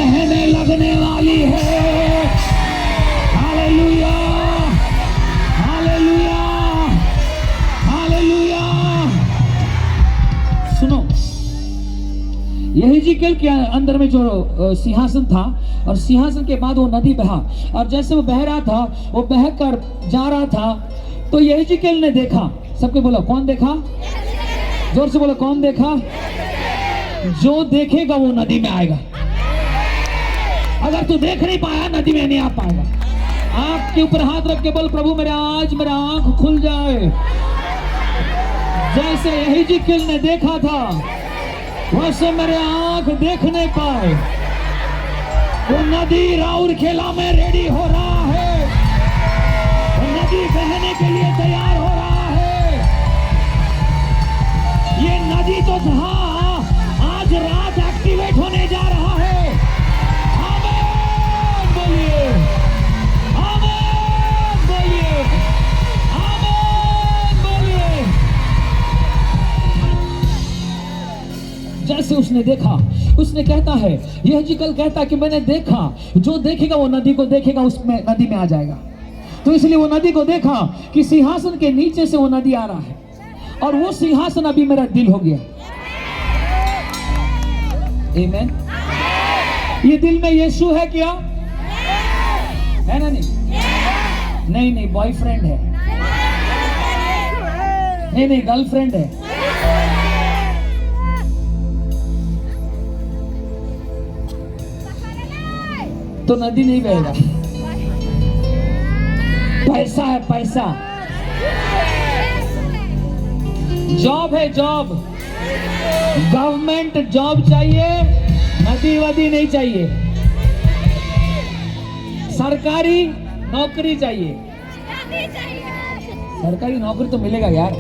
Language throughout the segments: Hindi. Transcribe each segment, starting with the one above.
बहने लगने वाली है। Hallelujah, hallelujah, hallelujah. सुनो, यहेजकेल के अंदर में जो सिंहासन था, और सिंहासन के बाद वो नदी बहा, और जैसे वो बह रहा था, वो बह कर जा रहा था, तो यहेजकेल ने देखा। सबके बोलो, कौन देखा? जोर से बोलो, कौन देखा? जो देखेगा वो नदी में आएगा। अगर तू देख नहीं पाया, नदी में नहीं आ पाएगा। आंख के ऊपर हाथ रख के बोल, प्रभु मेरे आज मेरा आंख खुल जाए। जैसे यहेजकेल ने देखा था, वैसे मेरे आंख देख नहीं पाए। वो नदी राउरकेला में रेडी हो रहा है, वो नदी बहने के लिए तैयार हो रहा है। ये नदी तो था, आज रात एक्टिवेट होने जा रहा है। आमीन बोलिए, आमीन बोलिए, आमीन बोलिए। जैसे उसने देखा, उसने कहता है, यहेजकेल कहता है कि मैंने देखा, जो देखेगा वो नदी को देखेगा, उसमें नदी में आ जाएगा। तो इसलिए वो नदी को देखा कि सिंहासन के नीचे से वो नदी आ रहा है, और वो सिंहासन अभी मेरा दिल हो गया। आमीन। ये दिल में यीशु है क्या? है ना? नहीं नहीं, बॉयफ्रेंड है। नहीं नहीं, गर्लफ्रेंड है। तो नदी नहीं बहेगा। पैसा है, पैसा। जॉब है, जॉब। गवर्नमेंट जॉब चाहिए, नदी वदी नहीं चाहिए। सरकारी नौकरी चाहिए। सरकारी नौकरी तो मिलेगा यार।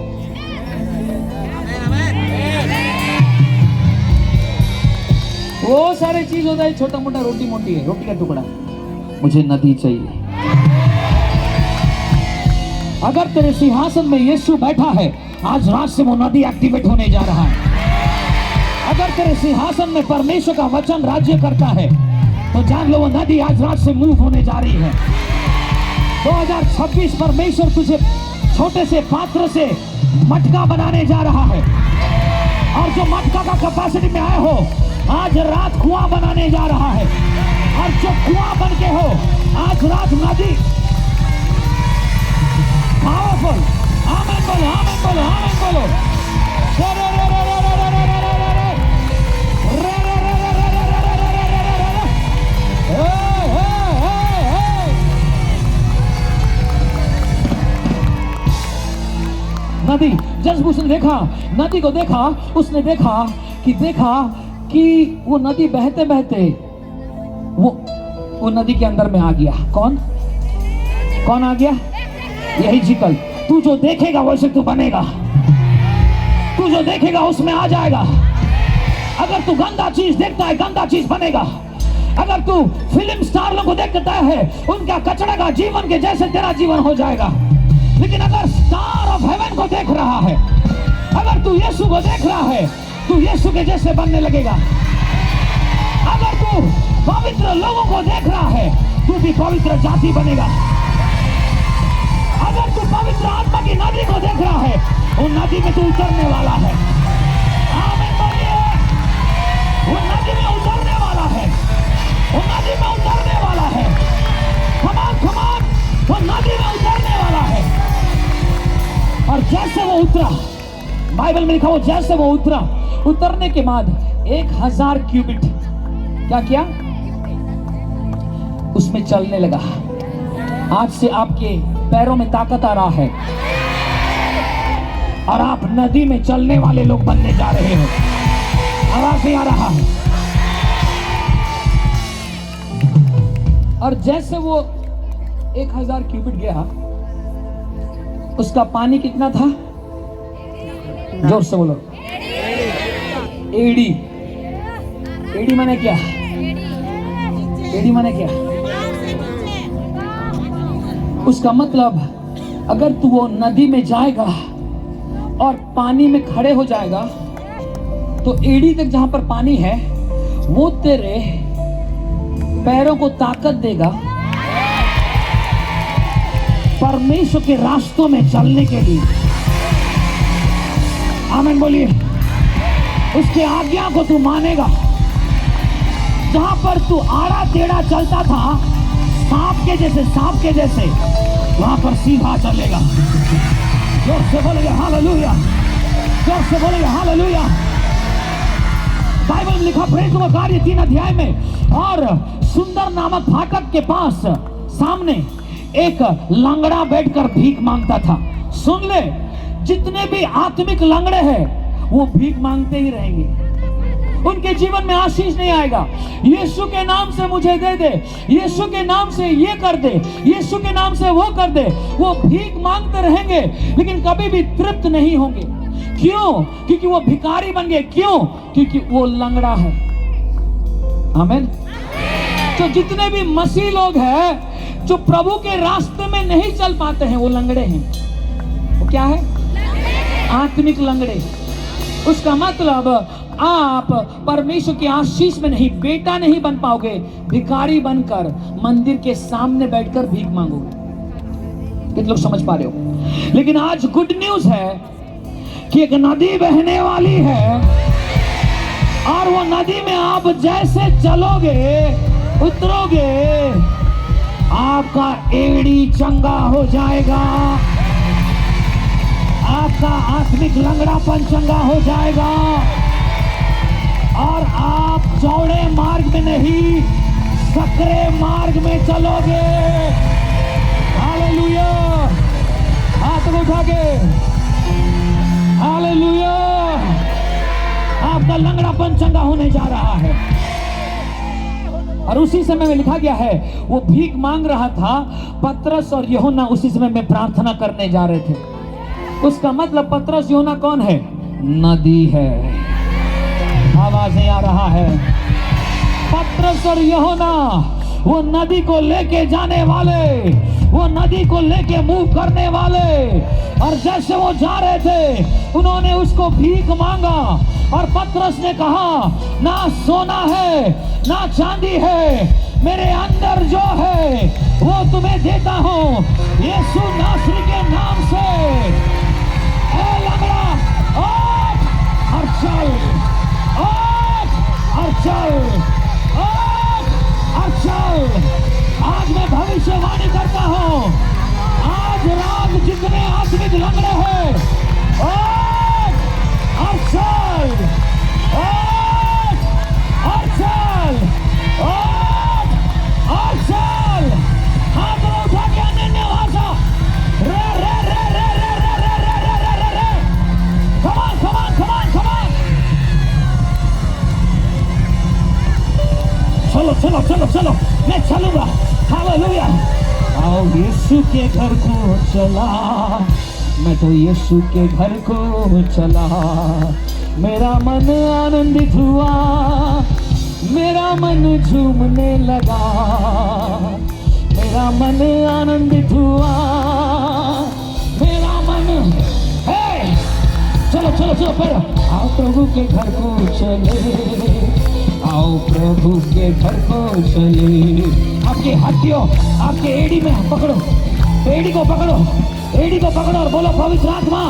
वो सारे चीज होता है, छोटा मोटा रोटी मोटी है, रोटी का टुकड़ा। मुझे नदी चाहिए। अगर तेरे सिंहासन में यीशु बैठा है, आज रात से वो नदी एक्टिवेट होने जा रहा है। अगर तेरे सिंहासन में परमेश्वर का वचन राज्य करता है, तो जान लो वो नदी आज रात से मूव होने जा रही है। 2026 परमेश्वर तुझे छोटे से पात्र से मटका बनाने जा रहा है, और जो मटका का कैपेसिटी में आए हो, आज रात कुआं बनाने जा रहा है। और जो कुआं बन के हो, आज रात नदी। पावरफुल। आमीन बोलो, आमीन बोलो, आमीन बोलो। नदी, जब उसने देखा, नदी को देखा, उसने देखा कि वो नदी बहते बहते वो नदी के अंदर में आ गया। कौन आ गया? यहेजकेल। तू जो देखेगा वैसे तू बनेगा, तू जो देखेगा उसमें आ जाएगा। अगर तू गंदा चीज देखता है, गंदा चीज बनेगा। अगर तू फिल्म स्टार लोगों को देखता है, उनका कचड़ा का जीवन के जैसे तेरा जीवन हो जाएगा। लेकिन अगर स्टार ऑफ हेवन को देख रहा है, अगर तू यीशु को देख रहा है, तू यीशु के जैसे बनने लगेगा। अगर तू पवित्र लोगों को देख रहा है, तू भी पवित्र जाति बनेगा। अगर तू पवित्र आत्मा की नदी को देख रहा है, वो नदी में तू उतरने वाला है। आमीन बोलिए। वो नदी में उतरने वाला है, वो नदी में उतरने वाला है। कमान कमान, वो नदी में उतरने वाला है। और जैसे वो उतरा, बाइबल में लिखा हो, जैसे वो उतरा, उतरने के बाद 1000 क्यूबिट क्या किया? उसमें चलने लगा। आज से आपके पैरों में ताकत आ रहा है, और आप नदी में चलने वाले लोग बनने जा रहे हो। आवाज नहीं आ रहा है? और जैसे वो 1000 क्यूबिट गया, उसका पानी कितना था? जोर से बोलो। एडी। एडी माने क्या? एडी माने क्या? उसका मतलब अगर तू वो नदी में जाएगा और पानी में खड़े हो जाएगा, तो एडी तक जहां पर पानी है, वो तेरे पैरों को ताकत देगा परमेश्वर के रास्तों में चलने के लिए। आमीन बोलिए। उसके आज्ञा को तू मानेगा। जहां पर तू आड़ा टेढ़ा चलता था सांप के जैसे वहां पर सीधा चलेगा। जोर से बोलेगा हालेलुया, जोर से बोलेगा हालेलुया। बाइबल में लिखा प्रेरितों का कार्य 3 अध्याय में, और सुंदर नामक फाटक के पास सामने एक लंगड़ा बैठकर भीख मांगता था। सुन ले, जितने भी आत्मिक लंगड़े हैं वो भीख मांगते ही रहेंगे। उनके जीवन में आशीष नहीं आएगा। यीशु के नाम से मुझे दे दे, यीशु के नाम से ये कर दे, यीशु के नाम से वो कर दे। वो भीख मांगते रहेंगे लेकिन कभी भी तृप्त नहीं होंगे। क्यों? क्योंकि वो भिखारी बन गए। क्यों? क्योंकि वो लंगड़ा है। आमीन। तो जितने भी मसीह लोग हैं जो प्रभु के रास्ते में नहीं चल पाते हैं वो लंगड़े हैं। वो क्या है? आत्मिक लंगड़े। उसका मतलब आप परमेश्वर की आशीष में नहीं, बेटा नहीं बन पाओगे। भिखारी बनकर मंदिर के सामने बैठकर भीख मांगोगे। कितने लोग समझ पा रहे हो? लेकिन आज गुड न्यूज है कि एक नदी बहने वाली है, और वो नदी में आप जैसे चलोगे उतरोगे आपका एड़ी चंगा हो जाएगा, आपका आत्मिक लंगड़ापन चंगा हो जाएगा, और आप चौड़े मार्ग में नहीं सकरे मार्ग में चलोगे। हालेलुया। हाथ उठा के हालेलुया। आपका लंगड़ापन चंगा होने जा रहा है। और उसी समय में लिखा गया है वो भीख मांग रहा था। पतरस और यूहन्ना उसी समय में प्रार्थना करने जा रहे थे। उसका मतलब पतरस यूहन्ना कौन है? नदी है। आवाज नहीं आ रहा है? पतरस और यूहन्ना वो नदी को लेके जाने वाले, वो नदी को लेके मूव करने वाले। और जैसे वो जा रहे थे उन्होंने उसको भीख मांगा, और पतरस ने कहा ना सोना है ना चांदी है, मेरे अंदर जो है वो तुम्हें देता हूं, यीशु नासरी के नाम से। ए लंगड़ा उठ और चल, उठ और चल, उठ और चल। आज मैं भविष्यवाणी करता हूं, आज रात जितने आत्मिक लंगड़े हैं उठ और चल, उठ और चल, उठ और चल। हाथ में उठा के अन्य भाषा रे रे रे रे रे रे रे रे रे रे रे। Come on, come on, come on, come on. चलो चलो चलो चलो, मैं चलूंगा। हालेलुया। आओ यीशु के घर को चला, मैं तो यीशु के घर को चला। मेरा मन आनंदित हुआ, मेरा मन झूमने लगा, मेरा मन आनंदित हुआ, मेरा मन। हे चलो चलो चलो पढ़ो। आओ प्रभु के घर को चले, आओ प्रभु के घर को चले। आपकी हड्डियों, आपके एड़ी में पकड़ो, एड़ी को पकड़ो, एड़ी को पकड़ो और बोलो पवित्र आत्मा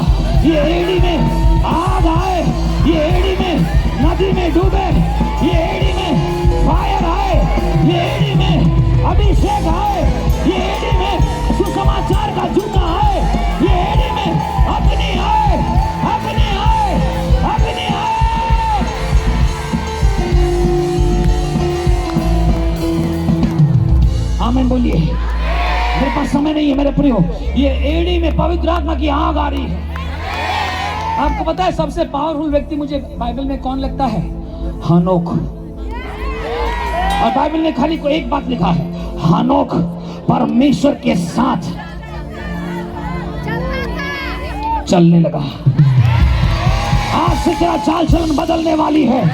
ये एड़ी में आग आए, ये एड़ी में नदी में डूबे, ये एड़ी में फायर आए, ये एड़ी में अभिषेक आए, ये एड़ी में सुसमाचार का जूता आए, ये एड़ी में अग्नि आए, अग्नि आए, अग्नि आए। आमीन बोलिए। मेरे पास समय नहीं है मेरे प्रियो। ये एड़ी में पवित्र आत्मा की आग आ रही है। आपको पता है सबसे पावरफुल व्यक्ति मुझे बाइबल में कौन लगता है? हनोक। और बाइबल ने खाली को एक बात लिखा है, हनोक परमेश्वर के साथ चलने लगा। आज से तेरा चाल चलन बदलने वाली है।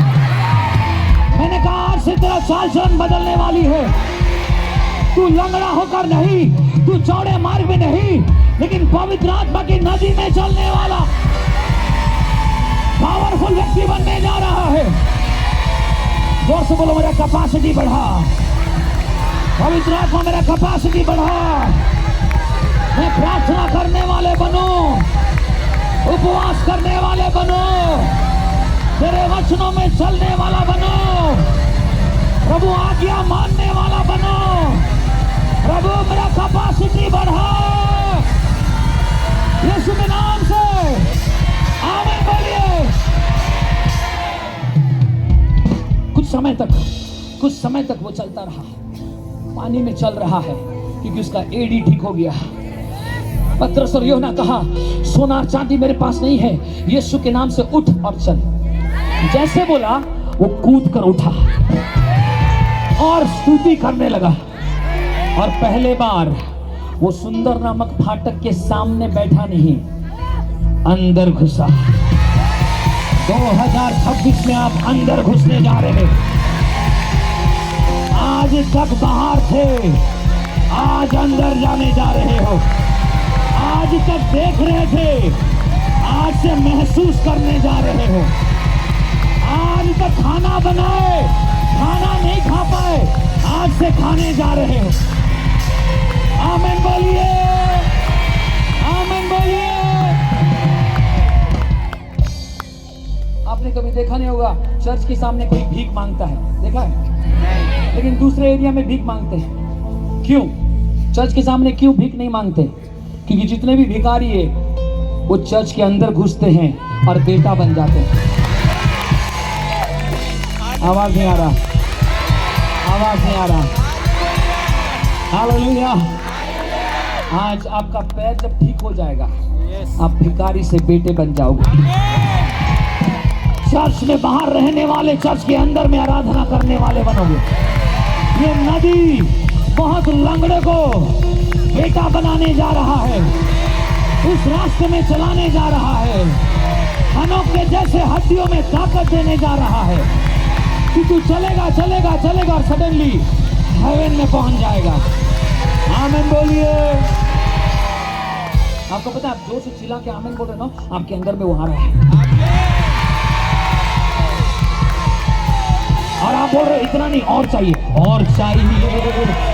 मैंने कहा आज से तेरा चाल चलन बदलने वाली है। तू लंगड़ा होकर नहीं, तू चौड़े मार्ग में नहीं, लेकिन पवित्र आत्मा की नदी में चलने वाला पावरफुल व्यक्ति बनने जा रहा है। जोर से बोलो मेरा कैपेसिटी बढ़ा, पवित्र आत्मा मेरा कैपेसिटी बढ़ा, मैं प्रार्थना करने वाले बनूं, उपवास करने वाले बनो, तेरे वचनों में चलने वाला बनो, प्रभु आज्ञा मानने वाला बनो। प्रभु मेरा कैपेसिटी बढ़ा, यीशु के नाम से आमीन बोलिए। कुछ समय तक वो चलता रहा, पानी में चल रहा है क्योंकि उसका एडी ठीक हो गया। पतरस और यूहन्ना कहा, सोना चांदी मेरे पास नहीं है, यीशु के नाम से उठ और चल। जैसे बोला वो कूद कर उठा और स्तुति करने लगा, और पहले बार वो सुंदर नामक फाटक के सामने बैठा नहीं, अंदर घुसा। 2026 में आप अंदर घुसने जा रहे हैं। आज तक बाहर थे, आज अंदर जाने जा रहे हो। आज तक देख रहे थे, आज से महसूस करने जा रहे हो। आज तक खाना बनाए, खाना नहीं खा पाए, आज से खाने जा रहे हो। आमीन बोलिए, आमीन बोलिए। आपने कभी देखा नहीं होगा, चर्च के सामने कोई भीख मांगता है, देखा है? लेकिन दूसरे एरिया में भीख मांगते हैं। क्यों? चर्च के सामने क्यों भीख नहीं मांगते? क्योंकि जितने भी भिखारी है वो चर्च के अंदर घुसते हैं और बेटा बन जाते हैं। आवाज नहीं आ रहा, आवाज नहीं आ रहा। हालेलुया। आज आपका पैर जब ठीक हो जाएगा, आप भिखारी से बेटे बन जाओगे। चर्च में बाहर रहने वाले चर्च के अंदर में आराधना करने वाले बनोगे। ये नदी बहुत लंगड़े को बेटा बनाने जा रहा है, उस रास्ते में चलाने जा रहा है, हनोक के जैसे हड्डियों में ताकत देने जा रहा है कि तू चलेगा चलेगा चलेगा और सडनली हेवन में पहुंच जाएगा। आमीन बोलिए। आपको पता है, आप जोर से चिल्ला के आमीन बोल रहे हो, आपके अंदर में वो आ रहा है और आप बोल रहे हो इतना नहीं, और चाहिए, और चाहिए,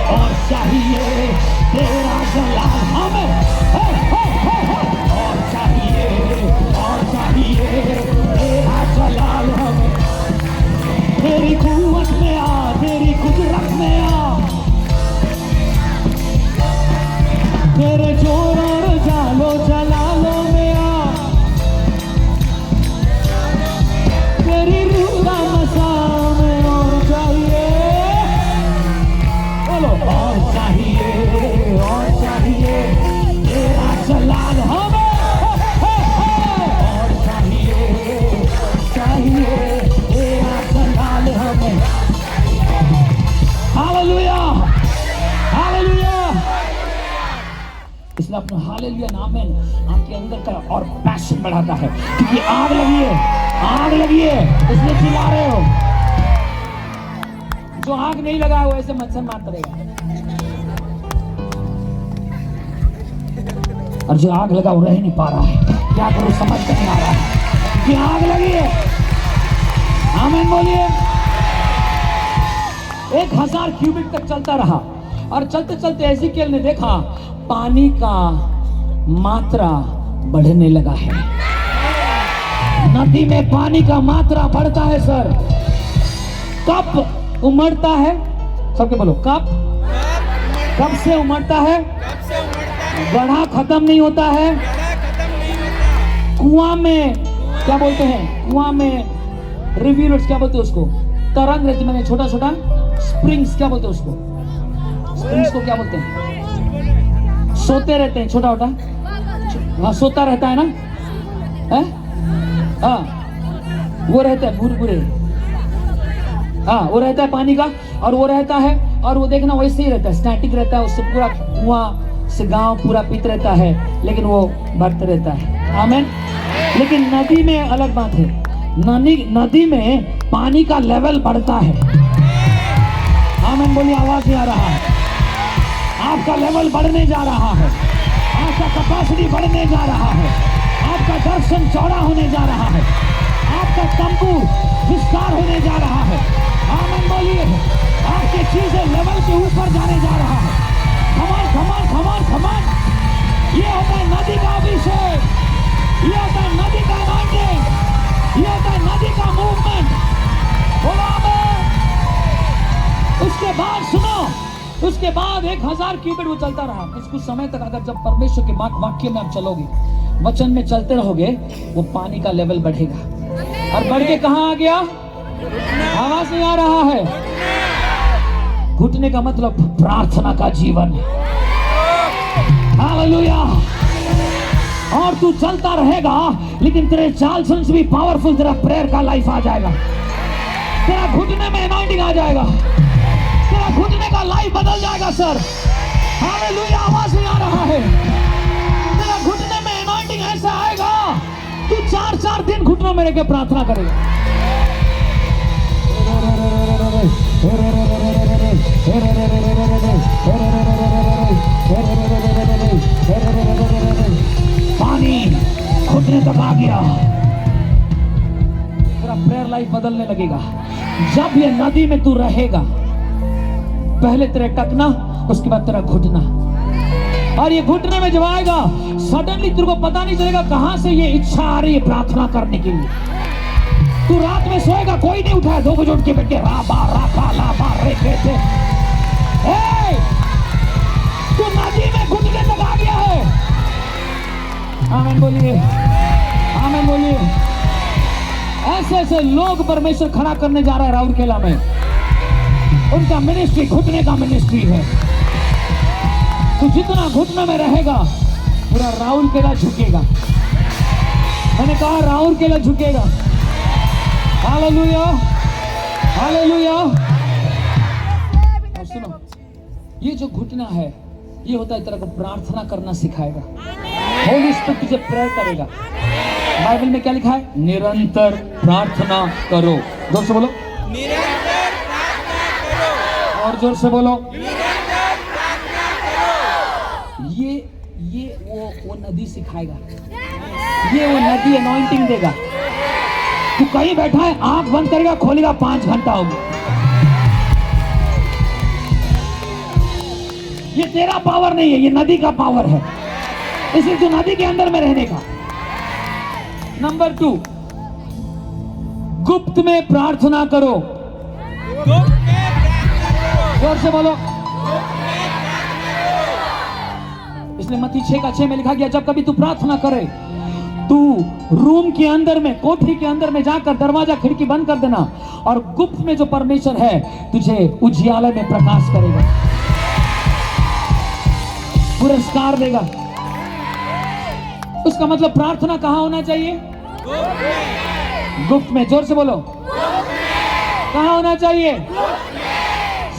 और चाहिए तेरा जलाल। आमीन। और चाहिए, और चाहिए तेरा जलाल हमें। तेरी कुव्वत में आ, तेरी कुदरत में आ, तेरे जोर और जालो जलालो में आ, तेरी रूह का मसा में और चाहिए। बोलो और चाहिए, और चाहिए तेरा जलाल हमें। और चाहिए, चाहिए तेरा जलाल हमें। Hallelujah, hallelujah. इसलिए अपना हालेलुया नाम में आपके अंदर का और पैशन बढ़ाता है, क्योंकि आग लगी है, आग लगी है, इसलिए चिल्ला रहे हो। जो आग नहीं लगा है वो ऐसे मच्छर मारता रहेगा, और जो आग लगा वो रह नहीं पा रहा है। क्या करूं समझ नहीं आ रहा है, क्योंकि आग लगी है। आमीन बोलिए। 1000 क्यूबिक तक चलता रहा, और चलते चलते एज़ेकियेल ने देखा पानी का मात्रा बढ़ने लगा है। नदी में पानी का मात्रा बढ़ता है सर। कब उमड़ता है? सबके बोलो, कब से उमड़ता है? गड्ढा खत्म नहीं होता है। कुआं में क्या बोलते हैं? कुआं में रिव्यूअर्स क्या बोलते हैं उसको? तरंग रहती, मैंने छोटा छोटा स्प्रिंग्स क्या बोलते हैं उसको? स्प्रिंग्स को क्या बोलते हैं? सोते रहते हैं, छोटा छोटा। हाँ, सोता रहता है ना, है? हाँ, वो रहता है बुरे। हाँ, वो रहता है पानी का, और वो रहता है, और वो देखना वैसे ही रहता है, स्टैटिक रहता है। उससे पूरा कुआं से गांव पूरा पीत रहता है, लेकिन वो बढ़ते रहता है। आमीन। लेकिन नदी में अलग बात है। नदी में पानी का लेवल बढ़ता है। आमीन बोलिए। आवाज नहीं आ रहा है। आपका लेवल बढ़ने जा रहा है, आपका कैपेसिटी बढ़ने जा रहा है, आपका दर्शन चौड़ा होने जा रहा है, आपका तंबू विस्तार होने जा रहा है। आमीन बोलिए। आपकी चीजें लेवल से ऊपर जाने जा रहा है। कमान कमान कमान कमान, ये होता है नदी का अभिषेक, ये होता है नदी का anointing, ये होता है नदी का मूवमेंट। बोलो आमीन। उसके बाद सुनो, उसके बाद 1000 क्यूबिट वो चलता रहा कुछ समय तक। अगर जब परमेश्वर के वाक्य में आप चलोगे, वचन में चलते रहोगे, वो पानी का लेवल बढ़ेगा। और बढ़ के कहां आ गया? आवाज नहीं आ रहा है। घुटने का मतलब प्रार्थना का जीवन। हालेलुया। और तू चलता रहेगा, लेकिन तेरे चाल भी पावरफुल, तेरा प्रेयर का लाइफ आ जाएगा, तेरा घुटने में अनॉइंटिंग आ जाएगा, तेरा घुटने का लाइफ बदल जाएगा। सर हालेलुया, आवाज नहीं आ रहा है। तेरा घुटने में अनॉइंटिंग ऐसा आएगा, तू 4-4 दिन घुटनों में रह के प्रार्थना करेगा। पानी घुटने तक आ गया, तेरा प्रेयर लाइफ बदलने लगेगा। जब ये नदी में तू रहेगा, पहले तेरे टकना, उसके बाद तेरा घुटना। और ये घुटने में जब आएगा, सडनली तेरे को पता नहीं चलेगा कहां से ये इच्छा आ रही है प्रार्थना करने के लिए। तू रात में सोएगा, कोई नहीं उठाया, 2 बजे उठ के बैठ के राबा राखा लाबा रे कहते। तू नदी में घुटने तक आ गया है। आमीन बोलिए, आमीन बोलिए। ऐसे ऐसे लोग परमेश्वर खड़ा करने जा रहा है राउरकेला में। उनका मिनिस्ट्री घुटने का मिनिस्ट्री है। तू जितना घुटने में रहेगा, पूरा राउरकेला झुकेगा। मैंने कहा राउरकेला झुकेगा। Hallelujah, hallelujah. और सुनो, ये जो घुटना है, ये होता है तेरे को प्रार्थना करना सिखाएगा। होली स्पिरिट तुझे प्रेयर करेगा। बाइबल में क्या लिखा है? निरंतर प्रार्थना करो। जोर से बोलो, निरंतर प्रार्थना करो। और जोर से बोलो, निरंतर प्रार्थना करो। ये वो नदी सिखाएगा, ये वो नदी अनॉइंटिंग देगा। तू कहीं बैठा है, आंख बंद करेगा, खोलेगा, 5 घंटा होगा। ये तेरा पावर नहीं है, ये नदी का पावर है। इसलिए तू नदी के अंदर में रहने का। नंबर 2, गुप्त में प्रार्थना करो। जोर से बोलो, इसलिए मत्ती 6:6 में लिखा गया, जब कभी तू प्रार्थना करे, तू रूम के अंदर में, कोठरी के अंदर में जाकर दरवाजा खिड़की बंद कर देना, और गुप्त में जो परमेश्वर है तुझे उजियाले में प्रकाश करेगा, पुरस्कार देगा। उसका मतलब प्रार्थना कहां होना चाहिए? गुप्त में। जोर से बोलो, कहां होना चाहिए?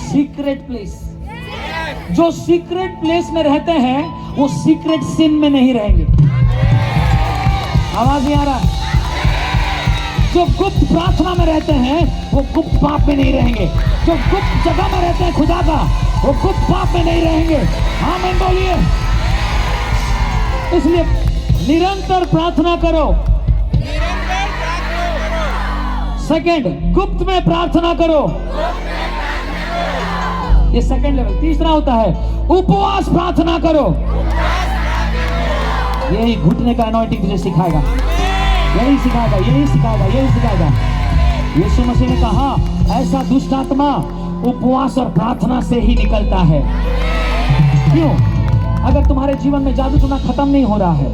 Secret place. जो सीक्रेट प्लेस में रहते हैं, वो सीक्रेट सिन में नहीं रहेंगे। आवाज नहीं आ रहा? जो गुप्त प्रार्थना में रहते हैं, वो गुप्त पाप में नहीं रहेंगे। जो गुप्त जगह में रहते हैं खुदा का, वो गुप्त पाप में नहीं रहेंगे। आमीन बोलिए। इसलिए निरंतर प्रार्थना करो। निरंतर प्रार्थना करो। सेकंड, गुप्त में प्रार्थना करो। ये सेकंड लेवल। तीसरा होता है उपवास प्रार्थना करो। यही घुटने का अनॉइंटिंग तुझे सिखाएगा, यही सिखाएगा, यही सिखाएगा, यही सिखाएगा। यीशु मसीह ने कहा, ऐसा दुष्ट आत्मा उपवास और प्रार्थना से ही निकलता है। क्यों? अगर तुम्हारे जीवन में जादू टोना खत्म नहीं हो रहा है,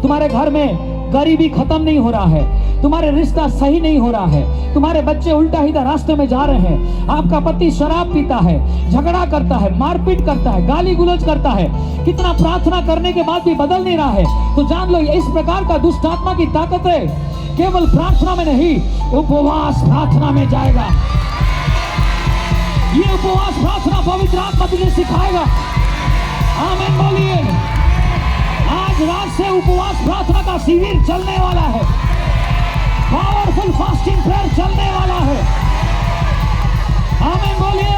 तुम्हारे घर में गरीबी खत्म नहीं हो रहा है, तुम्हारे रिश्ता सही नहीं हो रहा है, तुम्हारे बच्चे उल्टा सीधा रास्ते में जा रहे हैं, आपका पति शराब पीता है, झगड़ा करता है, मारपीट करता है, गाली गुलज करता है, कितना प्रार्थना करने के बाद भी बदल नहीं रहा है, तो जान लो इस प्रकार का दुष्ट आत्मा की ताकत है केवल प्रार्थना में नहीं, उपवास प्रार्थना में जाएगा। ये उपवास प्रार्थना पवित्र आत्मा तुझे सिखाएगा। आमीन बोलिए। आज रात से उपवास प्रार्थना का शिविर चलने वाला है, पावरफुल फास्टिंग प्रेयर चलने वाला है। आमीन बोलिए।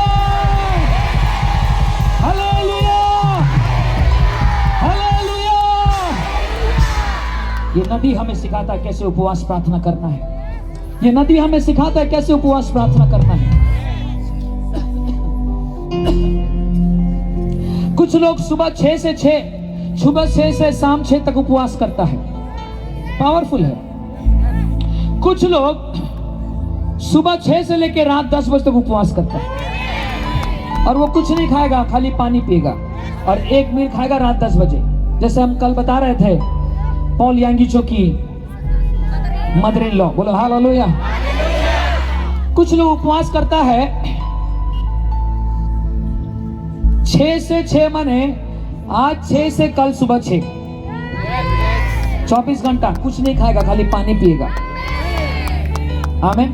Hallelujah, hallelujah. ये नदी हमें सिखाता है कैसे उपवास प्रार्थना करना है। ये नदी हमें सिखाता है कैसे उपवास प्रार्थना करना है। कुछ लोग सुबह 6 से शाम 6 तक उपवास करता है, पावरफुल है। कुछ लोग सुबह 6 से लेकर रात 10 बजे तक उपवास करता है और वो कुछ नहीं खाएगा, खाली पानी पिएगा और एक मील खाएगा रात 10 बजे। जैसे हम कल बता रहे थे पॉल यांगीचो की मदर इन लॉ, बोलो हालेलुया। कुछ लोग उपवास करता है 6 से 6 माने आज 6 से कल सुबह 6, 24 घंटा कुछ नहीं खाएगा, खाली पानी पिएगा। आमीन।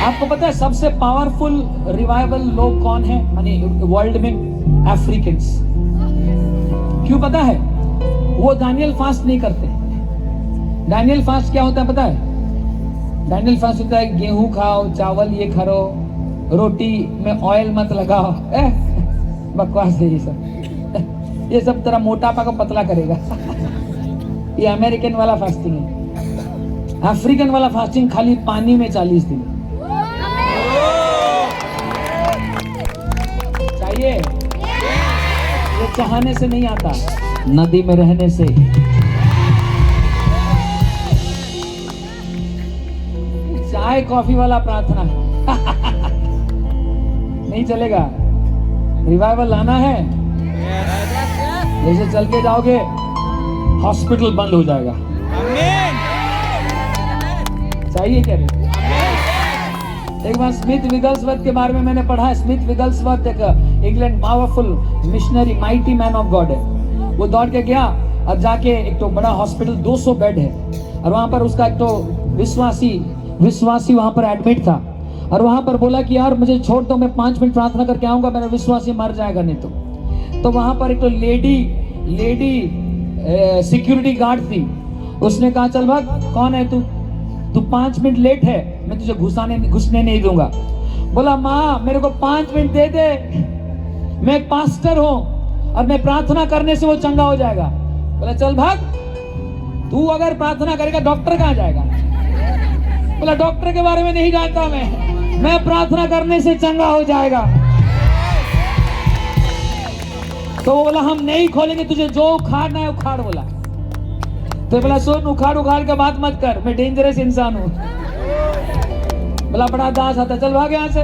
आपको पता है सबसे पावरफुल रिवाइवल लोग कौन है माने वर्ल्ड में? अफ्रीकन्स। क्यों पता है? वो दानियल फास्ट नहीं करते। दानियल फास्ट क्या होता है पता है? दानियल फास्ट होता है गेहूं खाओ, चावल ये खाओ, रोटी में ऑयल मत लगाओ। बकवास है ये सब। ये सब तेरा मोटापा को पतला करेगा। ये अमेरिकन वाला फास्टिंग है। अफ्रीकन वाला फास्टिंग खाली पानी में 40 दिन चाहिए। ये चाहने से नहीं आता, नदी में रहने से। चाय कॉफी वाला प्रार्थना नहीं चलेगा। रिवाइवल लाना है, जैसे चल के जाओगे हॉस्पिटल बंद हो जाएगा। चाहिए क्या रे? एक बार स्मिथ विगल्सवर्थ के बारे में मैंने पढ़ा है। स्मिथ विगल्सवर्थ एक England powerful missionary mighty man of God है। वो दौड़ के गया और जाके एक तो बड़ा हॉस्पिटल 200 बेड है और वहां पर उसका एक तो विश्वासी वहां पर एडमिट था और वहां पर बोला कि यार मुझे छोड़ दो, मैं 5 मिनट प्रार्थना करके आऊंगा, मेरा विश्वासी मर जाएगा नहीं तो वहां पर एक तो लेडी सिक्योरिटी गार्ड थी। उसने कहा चल भाग, कौन है तू 5 मिनट लेट है, मैं तुझे घुसने नहीं दूंगा। बोला माँ मेरे को 5 मिनट दे दे, मैं एक पास्टर हूं और मैं प्रार्थना करने से वो चंगा हो जाएगा। बोला चल भाग, तू अगर प्रार्थना करेगा डॉक्टर कहां जाएगा? बोला डॉक्टर के बारे में नहीं जानता मैं प्रार्थना करने से चंगा हो जाएगा। तो बोला हम नहीं खोलेंगे, तुझे जो उखाड़ना है उखाड़। बोला तो बोला सुन, उखाड़ के बात मत कर, मैं डेंजरस इंसान हूं। बोला बड़ा दास आता, चल भाग यहां से।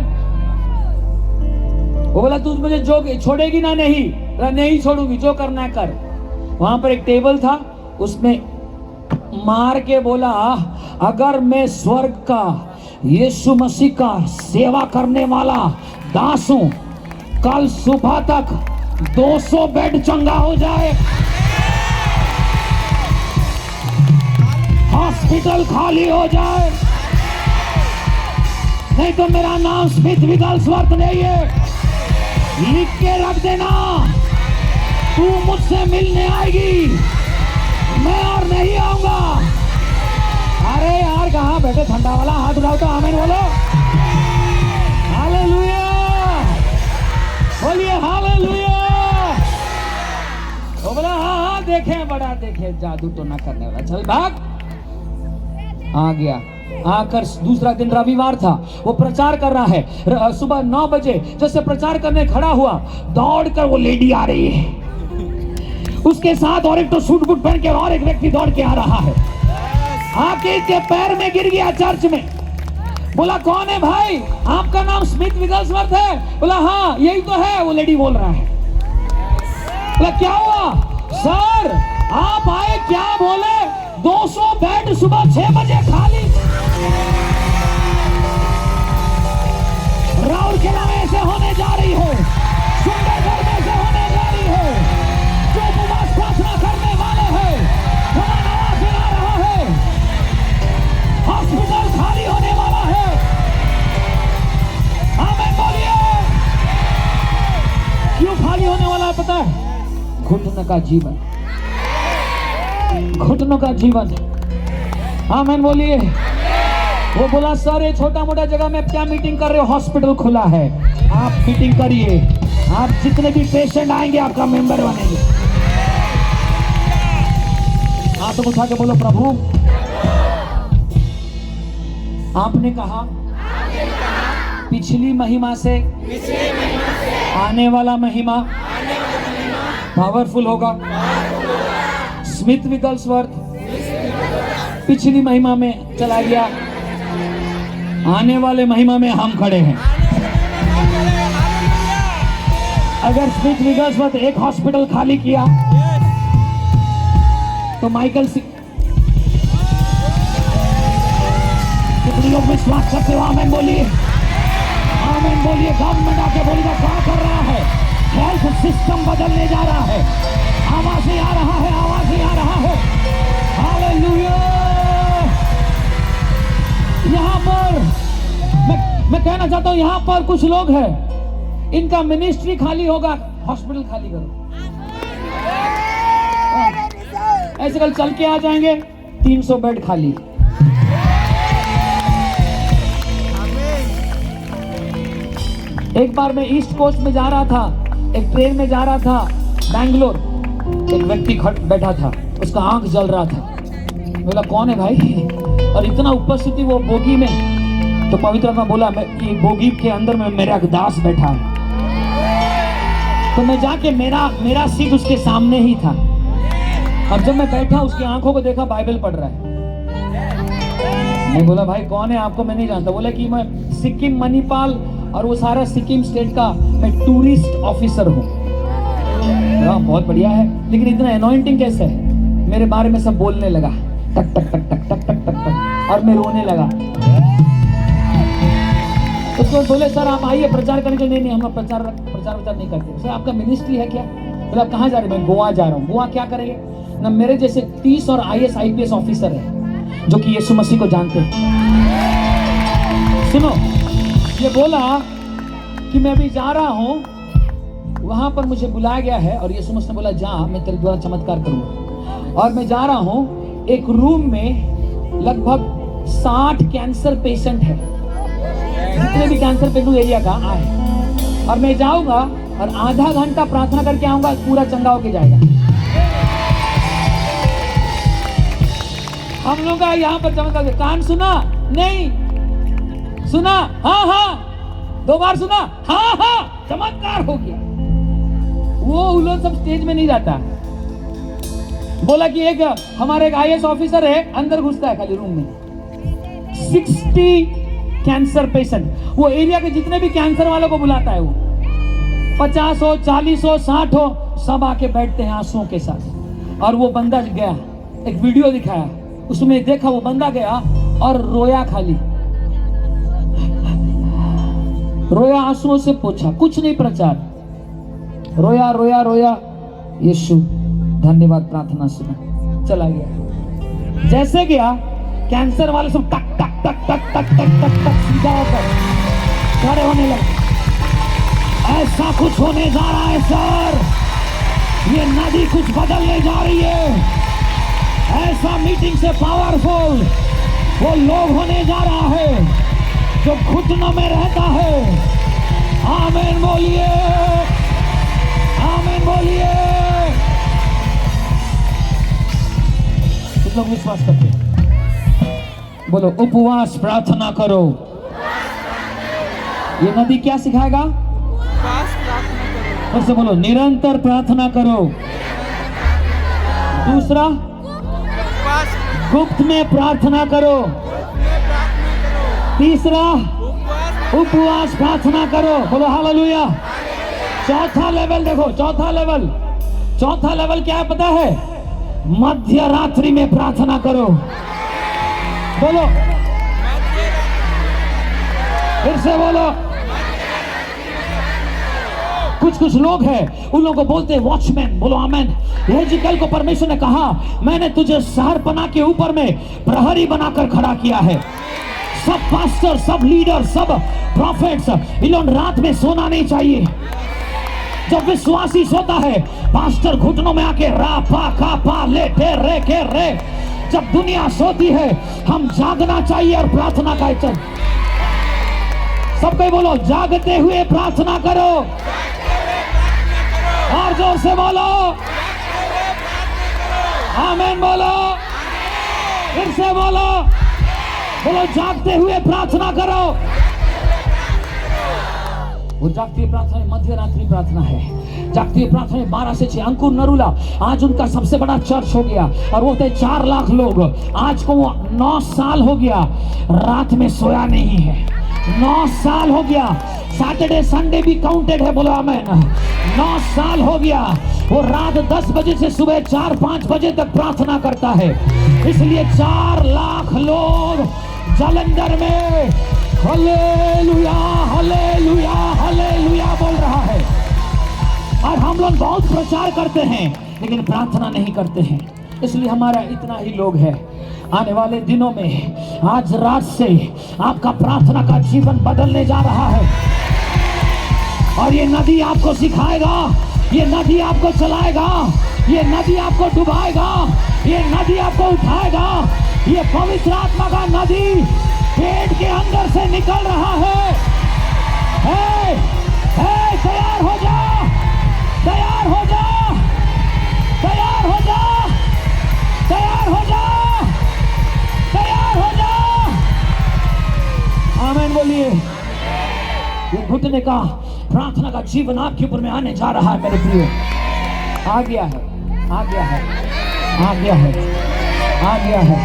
वो बोला तू मुझे जो छोड़ेगी ना? नहीं। बोला नहीं छोड़ूंगी, जो करना है कर। वहां पर एक टेबल था, उसमें मार के बोला अगर मैं स्वर्ग का यीशु मसीह का सेवा करने वाला दास हूं, कल सुबह तक 200 बेड चंगा हो जाए, हॉस्पिटल खाली हो जाए, नहीं तो मेरा नाम स्मिथ विगल्सवर्थ नहीं है, लिख के रख देना। तू मुझसे मिलने आएगी, मैं और नहीं आऊंगा। अरे यार कहाँ बैठे, ठंडा वाला हाथ उठाओ तो आमीन बोलो। हालेलुया बोलिए, हालेलुया। वो बोला हाँ देखे, बड़ा देखे, जादू तो ना करने वाला, चल भाग। आ गया। आकर दूसरा दिन रविवार था, वो प्रचार कर रहा है। सुबह 9 बजे जैसे प्रचार करने खड़ा हुआ, दौड़कर वो लेडी आ रही है, उसके साथ और एक तो सूट बूट पहन के और एक व्यक्ति दौड़ के आ रहा है। आके इसके पैर में गिर गया चर्च में। बोला कौन है भाई? आपका नाम स्मिथ विगल्सवर्थ है? बोला हाँ यही तो है। वो लेडी बोल रहा है। बोला क्या हुआ? सर आप आए, क्या बोले? 200 बेड सुबह 6 बजे खाली। राउरकेला में से होने जा रही हो, सुंदरगढ़ में से होने जा रही हो, जो उपवास प्रार्थना करने वाले हैं, वहां आवाज आ रहा है, हॉस्पिटल खाली होने वाला है। आमीन बोलिए। क्यों खाली होने वाला है पता है? घुटनों का जीवन, घुटनों का जीवन। आमीन बोलिए। वो बोला सर ये छोटा मोटा जगह में क्या मीटिंग कर रहे हो? हॉस्पिटल खुला है, आप मीटिंग करिए, आप जितने भी पेशेंट आएंगे आपका मेंबर बनेंगे। हाथ तो उठा के बोलो प्रभु आपने कहा पिछली महिमा से आने वाला महिमा पावरफुल होगा। स्मिथ विगल्सवर्थ पिछली महिमा में चला गया, आने वाले महिमा में हम खड़े हैं। अगर स्मिथ विगल्सवर्थ एक हॉस्पिटल खाली किया तो माइकल कितनी लोग विश्वास करते हो? आमीन बोलिए, आमीन बोलिए। गवर्नमेंट आके बोलेगा क्या कर रहा है? हेल्थ सिस्टम बदलने जा रहा है। आवाज ही आ रहा है, आवाज ही आ रहा है। हालेलुया। यहाँ पर मैं कहना चाहता हूँ, यहाँ पर कुछ लोग हैं, इनका मिनिस्ट्री खाली होगा, हॉस्पिटल खाली करो। ऐसे कल चल के आ जाएंगे, 300 बेड खाली। एक बार मैं ईस्ट कोस्ट में जा रहा था, एक ट्रेन में जा रहा था बैंगलोर। एक व्यक्ति बैठा था, उसका आंख जल रहा था। बोला कौन है भाई? और इतना उपस्थिति वो बोगी में, तो पवित्र आत्मा बोला ये बोगी के अंदर में मेरा एक दास बैठा है। तो मैं जाके मेरा सीट उसके सामने ही था, और जब मैं बैठा उसकी आंखों को देखा, बाइबल पढ़ रहा है। मैं बोला भाई कौन है? आपको मैं नहीं जानता। बोला कि मैं सिक्किम मणिपाल और वो सारा सिक्किम स्टेट का मैं टूरिस्ट ऑफिसर हूँ। बहुत बढ़िया है, लेकिन इतना अनॉइंटिंग कैसे है? मेरे बारे में सब बोलने लगा, टक टक टक टक टक टक टक टक, और मैं रोने लगा। उसको बोले सर आप आइए प्रचार करने के लिए। नहीं, हम प्रचार नहीं करते। सर आपका मिनिस्ट्री है क्या? बोले आप कहाँ जा रहे हैं? मैं गोवा जा रहा हूँ। गोवा क्या करेंगे? ना मेरे जैसे 30 और IAS IPS ऑफिसर है जो कि यीशु मसीह को जानते हैं। सुनो, ये बोला कि मैं अभी जा रहा हूँ, वहां पर मुझे बुलाया गया है, और यीशु मसीह ने बोला जा, मैं तेरे द्वारा चमत्कार करूंगा। और मैं जा रहा हूँ, एक रूम में लगभग 60 कैंसर पेशेंट है, जितने भी कैंसर पेशेंट एरिया का आए, और मैं जाऊंगा और आधा घंटा प्रार्थना करके आऊंगा, पूरा चंगा होके जाएगा। हम लोग का यहाँ पर चमत्कार। कान सुना? नहीं सुना? हाँ हाँ। 2 बार सुना? हाँ हाँ। चमत्कार हो गया। वो लोग सब स्टेज में नहीं जाता। बोला कि एक हमारे एक IAS ऑफिसर है, अंदर घुसता है खाली रूम में। 60 कैंसर पेशेंट, वो एरिया के जितने भी कैंसर वालों को बुलाता है। वो 50 हो, 40 हो, 60 हो, सब आके बैठते हैं आंसुओं के साथ। और वो बंदा गया, एक वीडियो दिखाया, उसमें देखा वो बंदा गया और रोया, खाली रोया, आंसुओं से पूछा, कुछ नहीं प्रचार, रोया रोया रोया। यीशु धन्यवाद, प्रार्थना सुना, चला गया। जैसे गया, कैंसर वाले सब टक टक टक टक टक टक टक टक सीधा होकर खड़े होने लगे। ऐसा कुछ होने जा रहा है सर, ये नदी कुछ बदलने जा रही है। ऐसा मीटिंग से पावरफुल वो लोग होने जा रहा है जो घुटनों में रहता है। आमीन बोलिए, आमीन बोलिए। कितने लोग विश्वास करते हैं? बोलो उपवास प्रार्थना करो। ये नदी क्या सिखाएगा? फिर से बोलो, निरंतर प्रार्थना करो। दूसरा, गुप्त में प्रार्थना करो। तीसरा, उपवास प्रार्थना करो। बोलो हालेलुया। चौथा लेवल देखो, चौथा लेवल क्या है पता है? मध्य रात्रि में प्रार्थना करो। बोलो, फिर से बोलो। कुछ लोग हैं, उन लोगों को बोलते हैं वॉचमैन। बोलो आमेन। हेजिकल को परमेश्वर ने कहा, मैंने तुझे शहरपनाह के ऊपर में प्रहरी बनाकर खड़ा किया है। सब पास्टर, सब लीडर, सब प्रॉफिट्स, इन लोग रात में सोना नहीं चाहिए। जब विश्वासी सोता है, पास्टर घुटनों में आके रा पा का पा ले टे रे के रे। जब दुनिया सोती है, हम जागना चाहिए और प्रार्थना का वचन। सब कोई बोलो, जागते हुए प्रार्थना करो। और जोर से बोलो, आमीन बोलो। फिर से बोलो, बोलो जागते हुए प्रार्थना करो। वो जागती प्रार्थना मध्य रात्रि प्रार्थना है। जागती प्रार्थना 12 से 6। अंकुर नरूला आज उनका सबसे बड़ा चर्च हो गया और वो थे 4 लाख लोग। आज को वो 9 साल हो गया रात में सोया नहीं है। 9 साल हो गया। सैटरडे संडे भी काउंटेड है, बोलो आमेन। 9 साल हो गया वो रात 10 बजे से सुबह 4-5 बजे तक प्रार्थना करता है। इसलिए 4 लाख लोग जालंधर में हालेलुया हालेलुया हालेलुया बोल रहा है। और हम लोग बहुत प्रचार करते हैं लेकिन प्रार्थना नहीं करते हैं, इसलिए हमारा इतना ही लोग है। आने वाले दिनों में आज रात से आपका प्रार्थना का जीवन बदलने जा रहा है और ये नदी आपको सिखाएगा, ये नदी आपको चलाएगा, ये नदी आपको डुबाएगा, ये नदी आपको उठाएगा। ये पवित्र आत्मा का नदी पेट के अंदर से निकल रहा है। तैयार हो जा, तैयार हो जा, तैयार हो जा, तैयार हो जा, तैयार हो जा। आमीन बोलिए। ये घुटने का प्रार्थना का जीवन आपके ऊपर में आने जा रहा है मेरे प्रियो। आ गया है, आ गया है, आ गया है, आ गया है,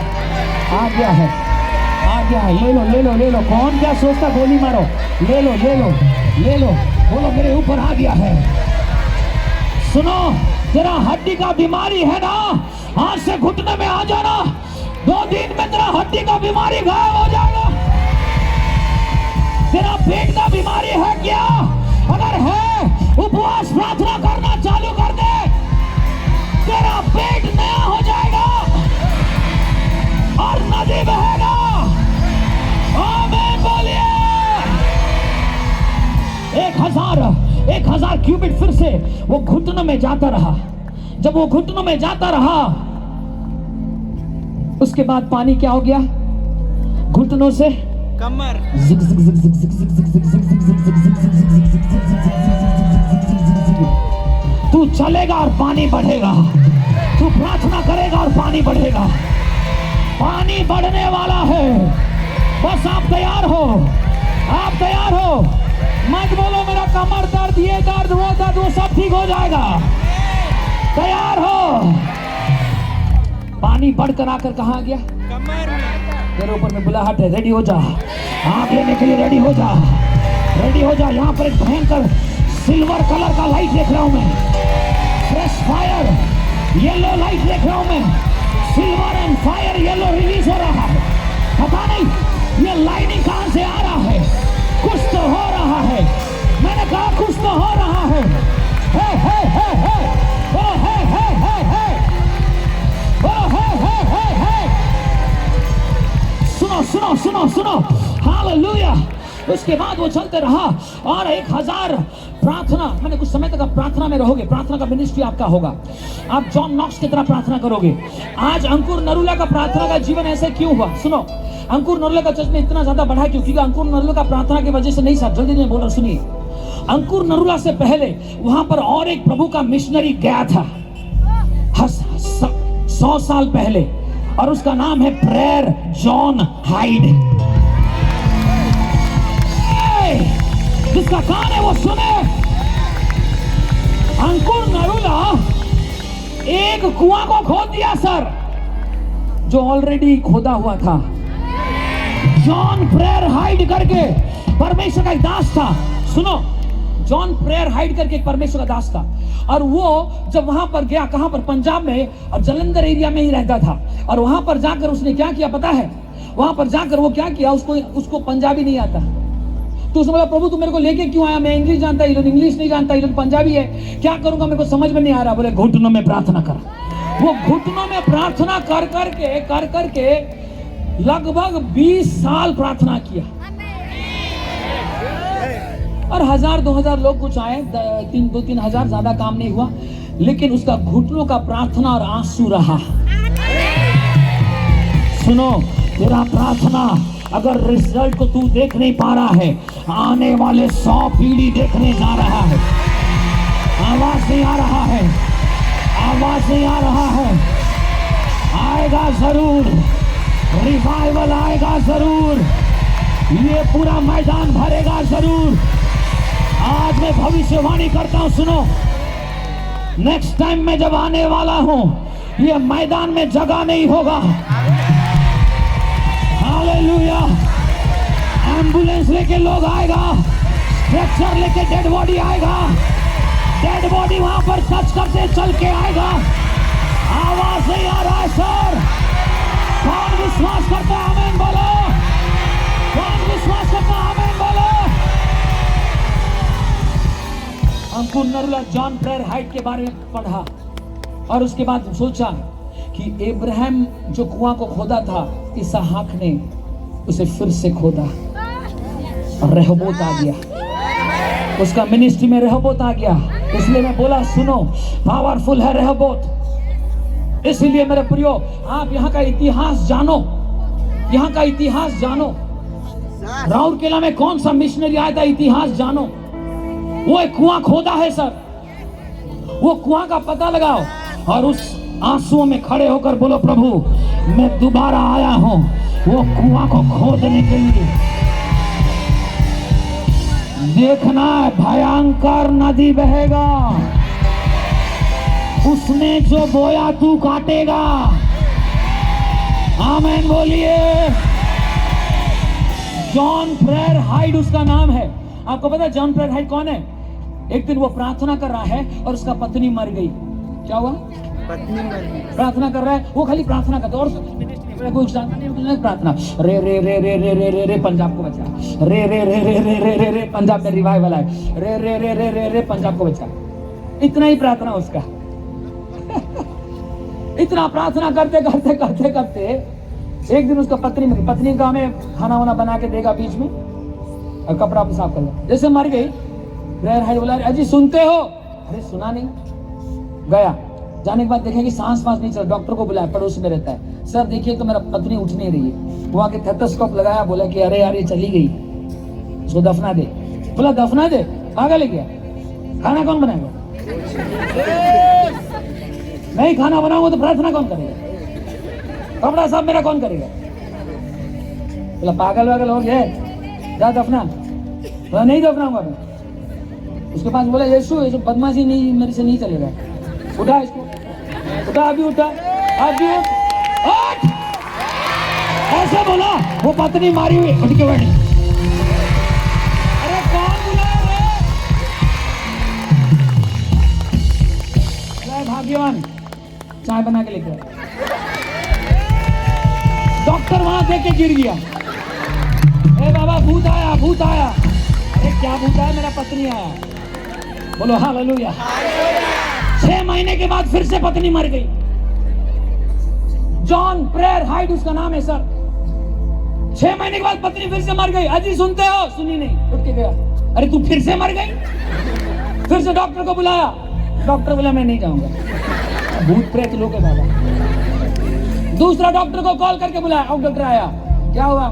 आ गया है, आ गया है। ले लो ले लो ले लो। कौन क्या सोचता गोली मारो? ले लो ले लो ले लो। बोलो मेरे ऊपर आ गया है। सुनो, तेरा हड्डी का बीमारी है ना, आज से घुटने में आ जाना। 2 दिन में तेरा हड्डी का बीमारी गायब हो जाएगा। तेरा पेट का बीमारी है क्या? अगर है उपवास प्रार्थना करना चालू कर दे, तेरा पेट नया हो जाएगा और नदी बहेगा। आमीन बोलिए। 1000 क्यूबिट फिर से वो घुटनों में जाता रहा। जब वो घुटनों में जाता रहा उसके बाद पानी क्या हो गया? घुटनों से कमर। तू चलेगा और पानी बढ़ेगा, तू प्रार्थना करेगा और पानी बढ़ेगा। पानी बढ़ने वाला है, बस आप तैयार हो, आप तैयार हो। मत बोलो मेरा कमर दर्द, ये दर्द, वो दर्द, वो सब ठीक हो जाएगा। तैयार हो। पानी बढ़कर आकर कहाँ गया? कमर में। तेरे ऊपर में बुलाहट है, रेडी हो जा। आग लेने के लिए रेडी हो जा, रेडी हो जा। यहाँ पर एक भयंकर सिल्वर कलर का लाइट देख रहा हूँ मैं, फ्रेश फायर येलो लाइट देख रहा हूँ मैं। Silver and fire yellow release हो रहा है। पता नहीं ये लाइनिंग कहाँ से आ रहा है, कुछ तो हो रहा है। मैंने कहा कुछ तो हो रहा है। हे हे हे हे ओ हे हे हे हे ओ हे हे हे हे। सुनो सुनो सुनो सुनो, हालेलुया। उसके बाद वो चलते रहा और 1000 प्रार्थना। मैंने कुछ समय तक आप प्रार्थना में रहोगे, प्रार्थना का मिनिस्ट्री आपका होगा। आप जॉन नॉक्स की तरह प्रार्थना करोगे। आज अंकुर नरूला का प्रार्थना का जीवन ऐसे क्यों हुआ? सुनो, अंकुर नरूला का चर्च में इतना ज्यादा बढ़ा क्यों? क्योंकि अंकुर नरूला का प्रार्थना की वजह से नहीं साहब, जल्दी नहीं बोल, सुनिए। अंकुर नरूला से पहले वहां पर और एक प्रभु का मिशनरी गया था 100 साल पहले, और उसका नाम है प्रेयर जॉन हाइड। जिसका कान है वो सुने। अंकुर नरूला एक कुआं को खोद दिया सर, जो ऑलरेडी खोदा हुआ था। जॉन प्रेयर हाइड करके परमेश्वर का एक दास था। सुनो, जॉन प्रेयर हाइड करके एक परमेश्वर का दास था, और वो जब वहां पर गया, कहां पर? पंजाब में, और जलंधर एरिया में ही रहता था। और वहां पर जाकर उसने क्या किया पता है? वहां पर जाकर वो क्या किया, उसको पंजाबी नहीं आता, तो उसने बोला प्रभु तू मेरे को लेके क्यों आया? मैं इंग्लिश जानता, ये लोग इंग्लिश नहीं जानता, ये लोग पंजाबी है, क्या करूंगा मेरे को समझ में नहीं आ रहा। बोले घुटनों में प्रार्थना कर। वो घुटनों में प्रार्थना कर करके लगभग 20 साल प्रार्थना किया, और 1000-2000 लोग कुछ आए, 2-3 हजार, ज्यादा काम नहीं हुआ। लेकिन उसका घुटनों का प्रार्थना और आंसू रहा। सुनो, तेरा प्रार्थना अगर रिजल्ट को तू देख नहीं पा रहा है, आने वाले 100 पीढ़ी देखने जा रहा है। आवाज नहीं आ रहा है, आवाज नहीं आ रहा है। आएगा जरूर, रिवाइवल आएगा जरूर, ये पूरा मैदान भरेगा जरूर। आज मैं भविष्यवाणी करता हूं, सुनो। नेक्स्ट टाइम मैं जब आने वाला हूं, ये मैदान में जगह नहीं होगा। हालेलुया। एम्बुलेंस लेके लोग आएगा, स्ट्रेचर लेके डेड बॉडी आएगा, डेड बॉडी वहां पर टच करते चल के आएगा। आवाज नहीं आ रहा है सर? कौन विश्वास करता है? आमीन बोलो। कौन विश्वास करता है? आमीन बोलो। अंकुर नरुला जॉन प्रेयर हाइट के बारे में पढ़ा और उसके बाद सोचा कि इब्राहिम जो कुआं को खोदा था, इसहाक ने उसे फिर से खोदा और रहबोत आ गया, उसका मिनिस्ट्री में रहबोत आ गया। इसलिए मैं बोला सुनो, पावरफुल है रहबोत। इसलिए मेरे प्रियो, आप यहाँ का इतिहास जानो, यहाँ का इतिहास जानो। राउरकेला में कौन सा मिशनरी आया था, इतिहास जानो। वो एक कुआं खोदा है सर, वो कुआं का पता लगाओ और उस आंसुओं में खड़े होकर बोलो, प्रभु मैं दोबारा आया हूं वो कुआं को खोदने के लिए। देखना है भयंकर नदी बहेगा, उसने जो बोया तू काटेगा। आमीन बोलिए। जॉन प्रेयर हाइड उसका नाम है। आपको पता है जॉन प्रेयर हाइड कौन है? एक दिन वो प्रार्थना कर रहा है और उसका पत्नी मर गई। क्या हुआ? पत्नी मर गई। प्रार्थना कर रहा है, वो खाली प्रार्थना करता है और प्रार्थना, रे रे रे रे रे रे रे रे पंजाब को बचा, रे रे रे रे रे रे रे रे पंजाब में रिवाइवल आए, रे रे रे रे रे रे पंजाब को बचा। इतना ही प्रार्थना उसका। इतना प्रार्थना करते करते करते करते एक दिन उसका पत्नी का हमें खाना वाना बना के देगा बीच में और कपड़ा भी साफ कर ले। जैसे मर गई, प्रेयर हाइड बोला, अजी सुनते हो? अरे सुना नहीं। गया, जाने के बाद देखें कि सांस नहीं चल। डॉक्टर को बुलाया, पड़ोस में रहता है। सर देखिए तो मेरा पत्नी उठ नहीं रही है। वो आके थेटोस्कोप लगाया, बोला कि अरे यार ये चली गई, उसको दफना दे। बोला दफना दे? पागल है क्या? खाना कौन बनाएगा? नहीं खाना बनाऊंगा तो प्रार्थना कौन करेगा? कपड़ा साफ मेरा कौन करेगा? बोला पागल वागल हो गया, जा दफना। बोला नहीं दफनाऊंगा मैं। उसके पास बोला यीशु ये बदमाशी नहीं मेरे से नहीं चलेगा, उठा इसको, उठा अभी उठा, अभी उठ। ऐसे बोला, वो पत्नी मारी हुई उठ के बैठी। अरे कौन बुलाया रे? भाग्यवान चाय बना के लेके आया। डॉक्टर वहां देख के गिर गया, ए बाबा भूत आया, भूत आया। अरे क्या भूत आया? मेरा पत्नी आया। बोलो हालेलुया। 6 महीने के बाद फिर से पत्नी मर गई। जॉन प्रेयर हाइड उसका नाम है सर। 6 महीने के बाद पत्नी फिर से मर गई। अजी सुनते हो? सुनी नहीं, उठ के गया। अरे तू फिर से मर गई? फिर से डॉक्टर को बुलाया। डॉक्टर बोला मैं नहीं जाऊंगा, भूत प्रेत लोग है बाबा। दूसरा डॉक्टर को कॉल करके बुलाया। अब डॉक्टर आया, क्या हुआ?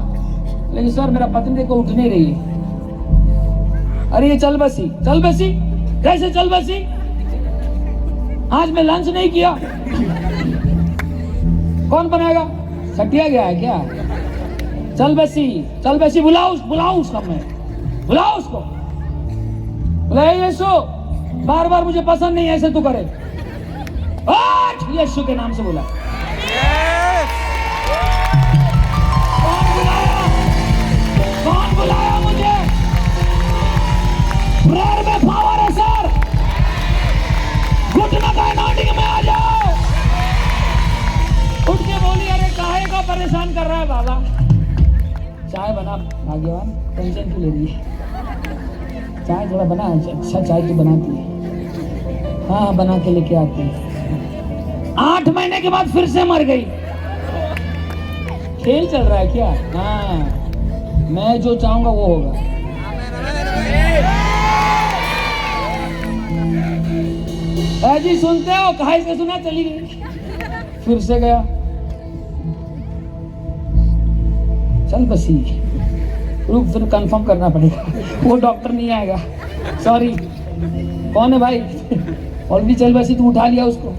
लेकिन सर मेरा पत्नी को उठ नहीं रही है। अरे ये चल बसी, चल बसी कैसे चल बसी? आज मैं लंच नहीं किया, कौन बनाएगा? सटिया गया है क्या? चल बसी बुलाओ उसका, मैं बुलाओ उसको। बोला यीशु बार बार मुझे पसंद नहीं ऐसे तू करे। यीशु के नाम से बोला। कौन बुलाया मुझे? प्रेयर में पावर है सर। घुटना का अनॉइंटिंग में आ जाओ। उठ के बोली, अरे काहे को परेशान कर रहा है बाबा? चाय बना भाग्यवान, टेंशन क्यों ले रही है? चाय थोड़ा बना, अच्छा चाय तो बनाती है। हाँ बना के लेके आती है। 8 महीने के बाद फिर से मर गई। खेल चल रहा है क्या? हाँ, मैं जो चाहूंगा वो होगा। जी सुनते हो? कहा इसने सुना, चली गई। फिर से गया, चल बसी। रुक, फिर कंफर्म करना पड़ेगा, वो डॉक्टर नहीं आएगा, सॉरी। कौन है भाई? ऑलरेडी चल बसी, तू उठा लिया उसको।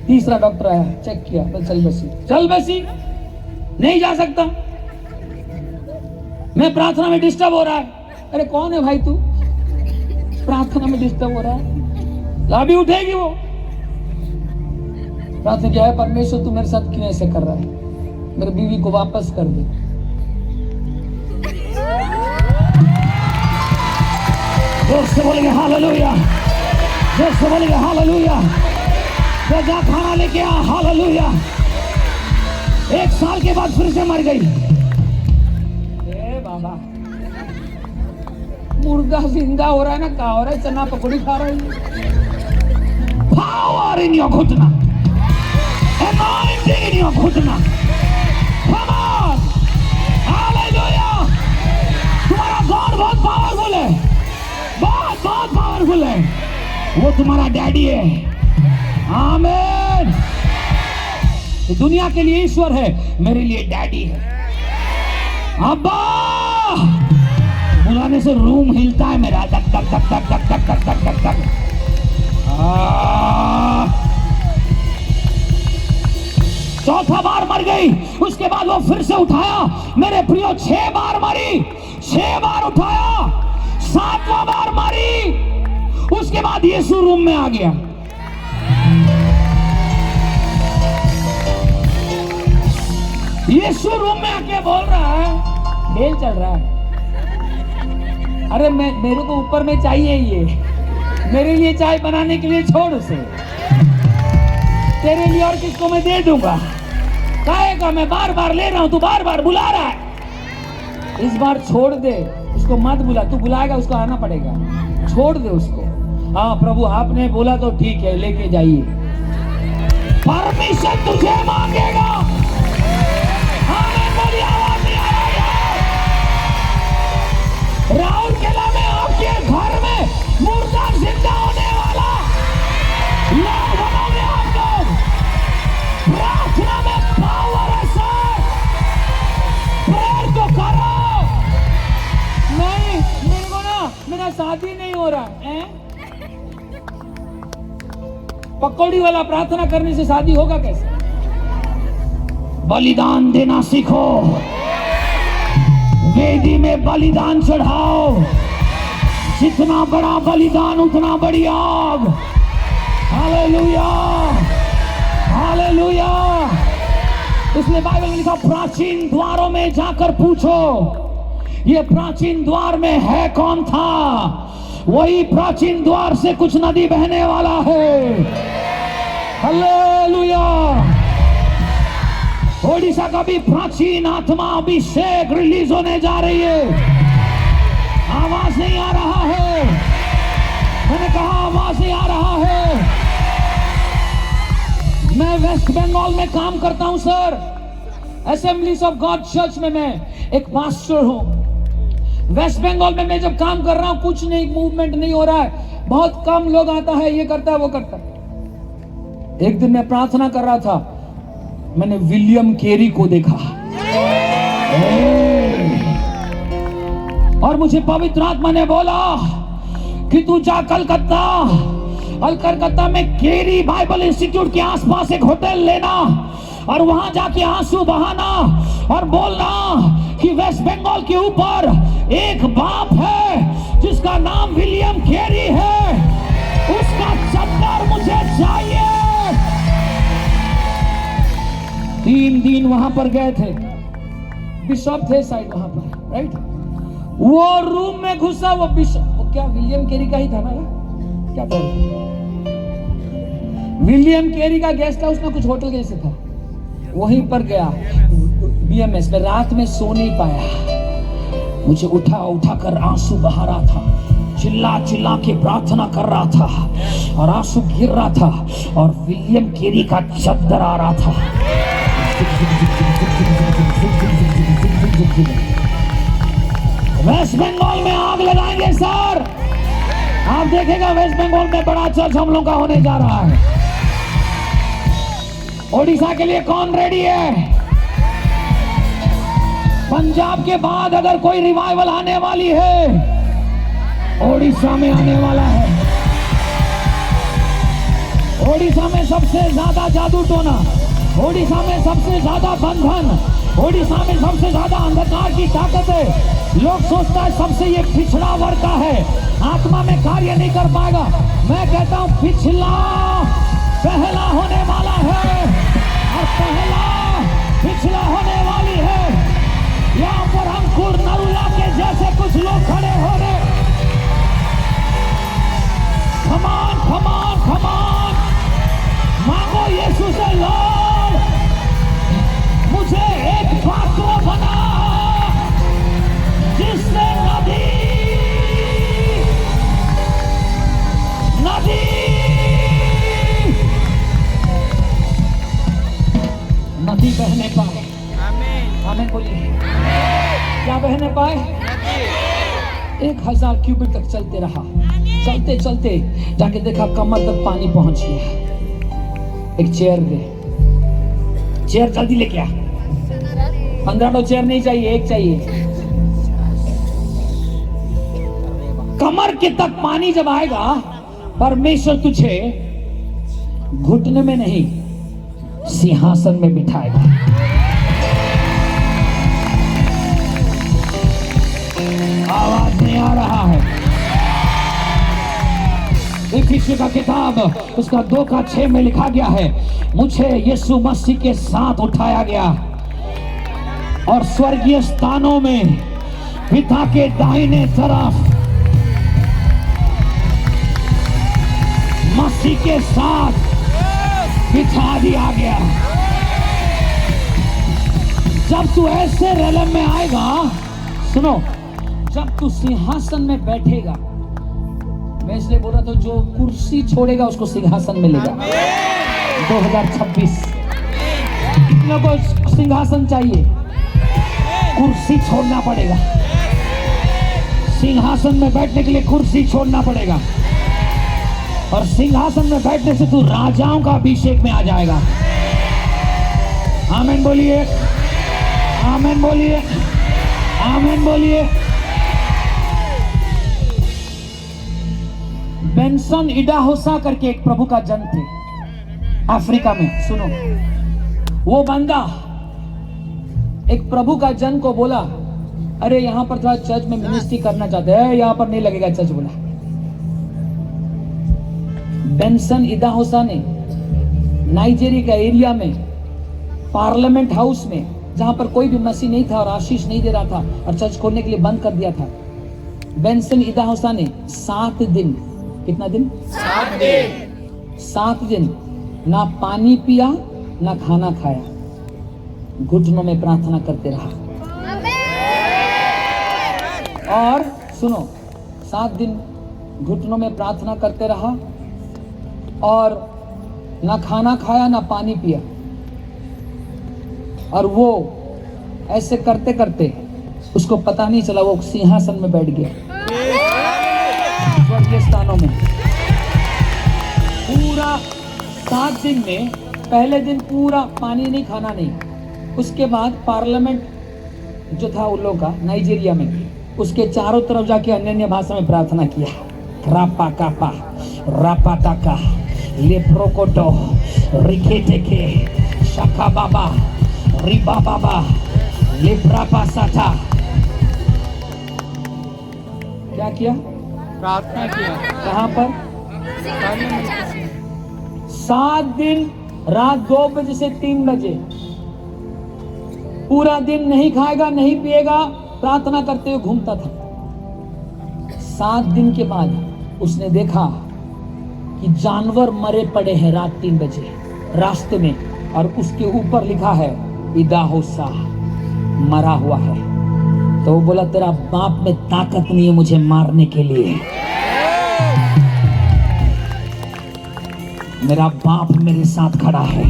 तीसरा डॉक्टर आया, चेक किया, बस चल बसी नहीं जा सकता, मैं प्रार्थना में डिस्टर्ब हो रहा है। अरे कौन है भाई तू? प्रार्थना में डिस्टर्ब हो रहा है। अभी उठेगी वो। प्रार्थना क्या है, परमेश्वर तू मेरे साथ क्यों ऐसे कर रहा है, मेरी बीवी को वापस कर दे। जोर से बोलेंगे हालेलुया, जोर से बोलेंगे हालेलुया। तो जा खाना लेके आ, हालेलुया। 1 साल के बाद फिर से मर गई। ए बाबा, मुर्गा जिंदा हो रहा है ना, क्या हो रहा है, चना पकौड़ी खा रहा है। पावर इन योर घुटना, anointing in your घुटना। Come on, hallelujah. तुम्हारा गॉड बहुत पावरफुल है, बहुत बहुत पावरफुल है। वो तुम्हारा डैडी है। आमीन। तो दुनिया के लिए ईश्वर है, मेरे लिए डैडी है। अब्बा बुलाने से रूम हिलता है मेरा, धक धक धक धक धक धक धक धक धक धक। चौथा बार मर गई, उसके बाद वो फिर से उठाया। मेरे प्रियो 6 बार मरी, 6 बार उठाया, 7वां बार मरी। उसके बाद यीशु रूम में आ गया। यीशु रूम में आके बोल रहा है, खेल चल रहा है। अरे मेरे को ऊपर में चाहिए, ये मेरे लिए चाय बनाने के लिए छोड़ उसे, तेरे लिए और किसको मैं दे दूंगा। कहेगा मैं बार बार ले रहा हूं, तू बार बार बुला रहा है। इस बार छोड़ दे उसको, मत बुला। तू बुलाएगा उसको आना पड़ेगा, छोड़ दे उसको। हाँ प्रभु आपने बोला तो ठीक है, लेके जाइए। परमिशन तुझे मांगेगा। राउरकेला में आपके घर में मुर्दा जिंदा होने वाला लोग बनोगे आप लोग। प्रार्थना में पावर है सर, प्रेयर तो करो। नहीं मेरे को ना, मेरा शादी नहीं हो रहा है। पकौड़ी वाला प्रार्थना करने से शादी होगा कैसे? बलिदान देना सीखो, वेदी में बलिदान चढ़ाओ। जितना बड़ा बलिदान उतना बड़ी आग। Hallelujah, hallelujah. इसलिए बाइबल में लिखा, प्राचीन द्वारों में जाकर पूछो। ये प्राचीन द्वार में है कौन था? वही प्राचीन द्वार से कुछ नदी बहने वाला है। हालेलुया। ओडिशा का भी प्राचीन आत्मा अभिषेक रिलीज होने जा रही है। आवाज नहीं आ रहा है, मैंने कहा आवाज नहीं आ रहा है। मैं वेस्ट बंगाल में काम करता हूं sir, assemblies of God church में मैं एक पास्टर हूं। वेस्ट बंगाल में मैं जब काम कर रहा हूं, कुछ नहीं, मूवमेंट नहीं हो रहा है, बहुत कम लोग आता है, ये करता है वो करता है। एक दिन मैं प्रार्थना कर रहा था, मैंने विलियम केरी को देखा और मुझे पवित्र आत्मा ने बोला कि तू जा कलकत्ता, और कलकत्ता में केरी बाइबल इंस्टीट्यूट के आसपास एक होटल लेना और वहां जाके आंसू बहाना और बोलना कि वेस्ट बंगाल के ऊपर एक बाप है जिसका नाम विलियम केरी है, उसका चद्दर मुझे चाहिए। 3 दिन वहां पर गए थे, बिशप थे शायद वहां पर, राइट। वो रूम में घुसा, वो बिशप, वो क्या विलियम केरी का ही था ना, क्या बोल, विलियम केरी का गेस्ट हाउस में कुछ होटल जैसे था, वहीं पर गया बीएमएस में। रात में सो नहीं पाया, मुझे उठा कर आंसू बहा रहा था, चिल्ला चिल्ला के प्रार्थना कर रहा था और आंसू गिर रहा था और विलियम केरी का चद्दर आ रहा था। वेस्ट बंगाल में आग लगाएंगे सर, आप देखेगा वेस्ट बंगाल में बड़ा चर्च हम लोग का होने जा रहा है। ओडिशा के लिए कौन रेडी है? पंजाब के बाद अगर कोई रिवाइवल आने वाली है, ओडिशा में आने वाला है। ओडिशा में सबसे ज्यादा जादू टोना, ओडिशा में सबसे ज्यादा बंधन, ओडिशा में सबसे ज्यादा अंधकार की ताकत है। लोग सोचता है सबसे ये पिछड़ा वर्ग का है, आत्मा में कार्य नहीं कर पाएगा। मैं कहता हूं पिछला पहला होने वाला है और पहला पिछला होने वाली है। यहाँ पर अंकुर नरुला के जैसे कुछ लोग खड़े हो रहे। कमान कमान कमान, मांगो यीशु से, लॉर्ड मुझे एक पात्र बना जिससे नदी नदी नदी बहने पाए। आमीन बोलिए। क्या बहने पाए? 1000 क्यूबिक तक चलते रहा। चलते चलते जाके देखा कमर तक पानी पहुंच गया। एक चेयर दे, चेयर जल्दी लेके आ। 15 चेयर नहीं चाहिए, एक चाहिए। कमर के तक पानी जब आएगा, परमेश्वर तुझे घुटने में नहीं सिंहासन में बिठाएगा। आवाज नहीं आ रहा है। इफिसियों का किताब उसका 2:6 में लिखा गया है, मुझे यीशु मसीह के साथ उठाया गया और स्वर्गीय स्थानों में पिता के दाहिने तरफ मसीह के साथ बिठा दिया गया। जब तू ऐसे रलम में आएगा, सुनो, जब तू सिंहासन में बैठेगा, मैं इसलिए बोल रहा था जो कुर्सी छोड़ेगा उसको सिंहासन मिलेगा। 2026 कितने को सिंहासन चाहिए? कुर्सी छोड़ना पड़ेगा। सिंहासन में बैठने के लिए कुर्सी छोड़ना पड़ेगा और सिंहासन में बैठने से तू राजाओं का अभिषेक में आ जाएगा। आमीन बोलिए, आमीन बोलिए, आमीन बोलिए। बेंसन इडाहोसा करके एक प्रभु का जन थे अफ्रीका में। सुनो, वो बंदा एक प्रभु का जन को बोला, अरे यहां पर थोड़ा चर्च में मिनिस्ट्री करना चाहते हैं, यहां पर नहीं लगेगा चर्च। बोला बेंसन इडाहोसा ने नाइजीरिया का एरिया में पार्लियामेंट हाउस में, जहां पर कोई भी मसीह नहीं था और आशीष नहीं दे रहा था और चर्च खोलने के लिए बंद कर दिया था, बेंसन इडाहोसा ने 7 दिन, कितना दिन? 7 दिन। 7 दिन ना पानी पिया ना खाना खाया, घुटनों में प्रार्थना करते रहा। और सुनो, 7 दिन घुटनों में प्रार्थना करते रहा और ना खाना खाया ना पानी पिया। और वो ऐसे करते करते उसको पता नहीं चला, वो सिंहासन में बैठ गया स्वर्गीय स्थानों में। पूरा 7 दिन में पहले दिन पूरा पानी नहीं, खाना नहीं। उसके बाद पार्लियामेंट जो था उन लोगों का नाइजीरिया में, उसके चारों तरफ जाके अन्य भाषा में प्रार्थना किया। रापा कापा रापा टाका लेप्रोकोटो रिकेटेके शाखा बाबा रिबा बाबा लेप्रापा साथा। क्या किया? प्रार्थना किया। कहां पर? 7 दिन रात 2 बजे से 3 बजे पूरा दिन नहीं खाएगा नहीं पिएगा, प्रार्थना करते हुए घूमता था। 7 दिन के बाद उसने देखा कि जानवर मरे पड़े हैं रात 3 बजे रास्ते में, और उसके ऊपर लिखा है इडाहोसा मरा हुआ है। तो वो बोला, तेरा बाप में ताकत नहीं है मुझे मारने के लिए, मेरा बाप मेरे साथ खड़ा है।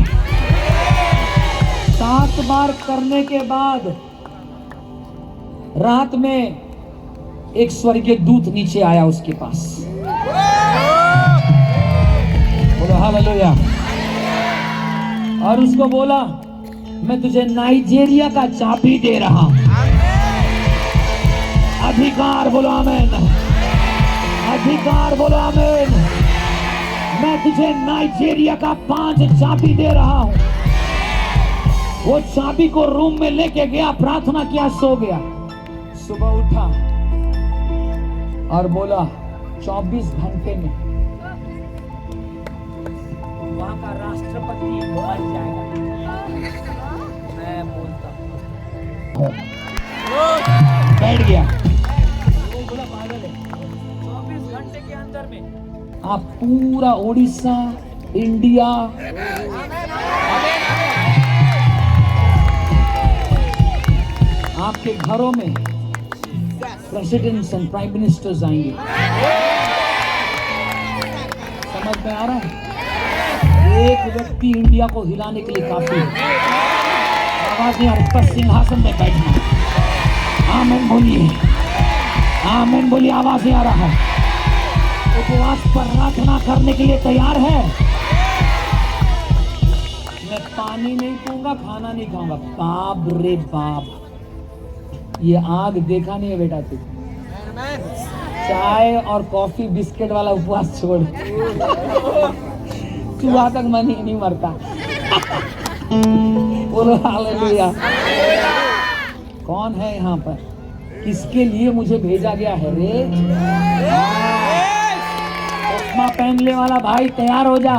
7 बार करने के बाद रात में एक स्वर्गीय दूत नीचे आया उसके पास। बोलो हालेलुया। और उसको बोला, मैं तुझे नाइजीरिया का चाबी दे रहा हूं। अधिकार बोलो आमीन, अधिकार बोलो आमीन। मैं तुझे नाइजीरिया का 5 चाबी दे रहा हूं। वो चाबी को रूम में लेके गया, प्रार्थना किया, सो गया। सुबह उठा और बोला 24 घंटे में वहां का राष्ट्रपति मर जाएगा। मैं बोलता बैठ गया। वो बोला पागल है, 24 घंटे के अंदर में आप पूरा उड़ीसा, इंडिया, आपके घरों में प्रेसिडेंट्स एंड प्राइम मिनिस्टर्स आएंगे। समझ में आ रहा है? एक व्यक्ति इंडिया को हिलाने के लिए काफी है। आवाज नहीं आ रही, बस सिंहासन में बैठना। आमीन बोलिए, आमीन बोलिए। आवाज नहीं आ रहा है। उपवास पर प्रार्थना करने के लिए तैयार है? मैं पानी नहीं पीऊंगा, खाना नहीं खाऊंगा। बाप रे बाप, ये आग देखा नहीं है बेटा तू। चाय और कॉफी बिस्किट वाला उपवास छोड़, चूहा तक मन ही नहीं मरता। बोलो हालेलुया। कौन है यहाँ पर? किसके लिए मुझे भेजा गया है रे? चश्मा पहनने वाला भाई तैयार हो जा।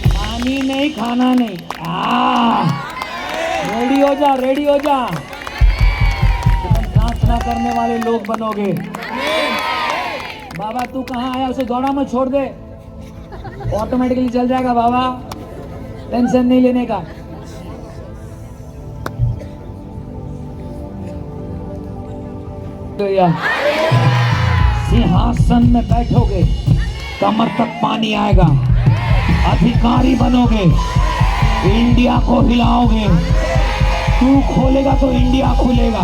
पानी नहीं, खाना नहीं, रेडी हो जा, रेडी हो जा। तुम प्रार्थना करने वाले लोग बनोगे। बाबा तू कहाँ आया, उसे दौड़ा मत, छोड़ दे, ऑटोमेटिकली चल जाएगा। बाबा टेंशन नहीं लेने का। तो या सिंहासन में बैठोगे, कमर तक पानी आएगा, अधिकारी बनोगे, इंडिया को हिलाओगे। तू खोलेगा तो इंडिया खुलेगा,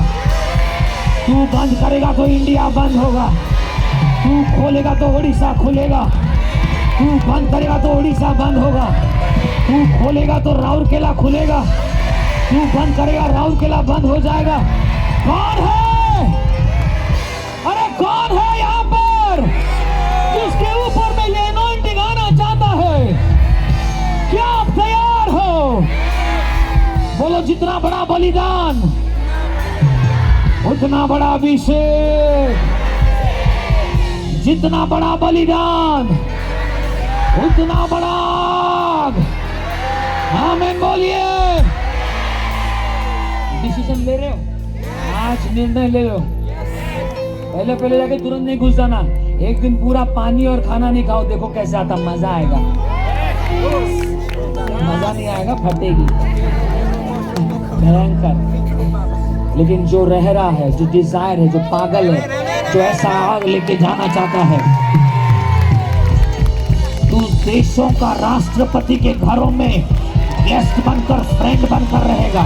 तू बंद करेगा तो इंडिया बंद होगा, तू खोलेगा तो उड़ीसा खुलेगा, तू बंद करेगा तो उड़ीसा बंद होगा, तू खोलेगा तो राउरकेला खुलेगा, तू बंद करेगा राउरकेला बंद हो जाएगा। कौन है? अरे कौन है यहाँ पर जिसके ऊपर में ये अनॉइंटिंग आना चाहता है? क्या आप तैयार हो? बोलो जितना बड़ा बलिदान उतना बड़ा अभिषेक, जितना बड़ा बलिदान उतना बड़ा आग। आमीन बोलिए। डिसीजन ले रहे हो? आज निर्णय ले लो। पहले पहले जाके तुरंत नहीं घुस जाना। एक दिन पूरा पानी और खाना नहीं खाओ, देखो कैसे आता, मजा आएगा। मजा नहीं आएगा, फटेगी भयंकर। लेकिन जो रह रहा है, जो डिजायर है, जो पागल है, जो ऐसा आग लेके जाना चाहता है, तू देशों का राष्ट्रपति के घरों में गेस्ट बनकर, फ्रेंड बनकर रहेगा।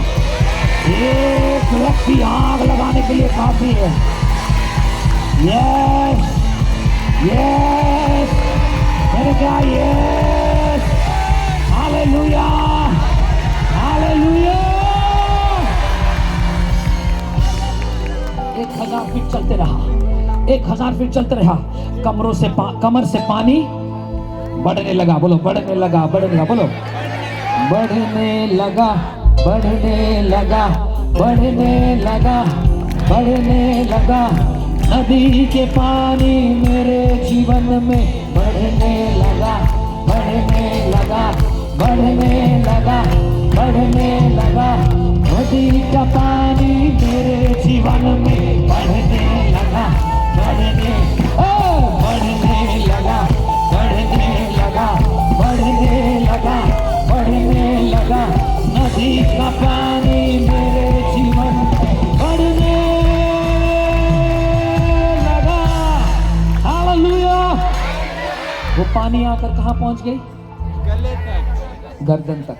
एक व्यक्ति आग लगाने के लिए काफी है। यस यस, मैंने कहा यस। Hallelujah hallelujah. 1000 फीट चलते रहा, 1000 फीट चलते रहा। कमर से पानी बढ़ने लगा। बोलो बढ़ने लगा, बढ़ने लगा। बोलो बढ़ने लगा, बढ़ने लगा, बढ़ने लगा, बढ़ने लगा। नदी के पानी मेरे जीवन में बढ़ने लगा, बढ़ने लगा, बढ़ने लगा, बढ़ने लगा। नदी का पानी मेरे जीवन में बढ़ने लगा, बढ़ने लगा, बढ़ने लगा, बढ़ने लगा, बढ़ने लगा। नदी का पानी मेरे जीवन में बढ़ने लगा। हालेलुया। वो पानी आकर कहाँ पहुंच गई? गर्दन तक।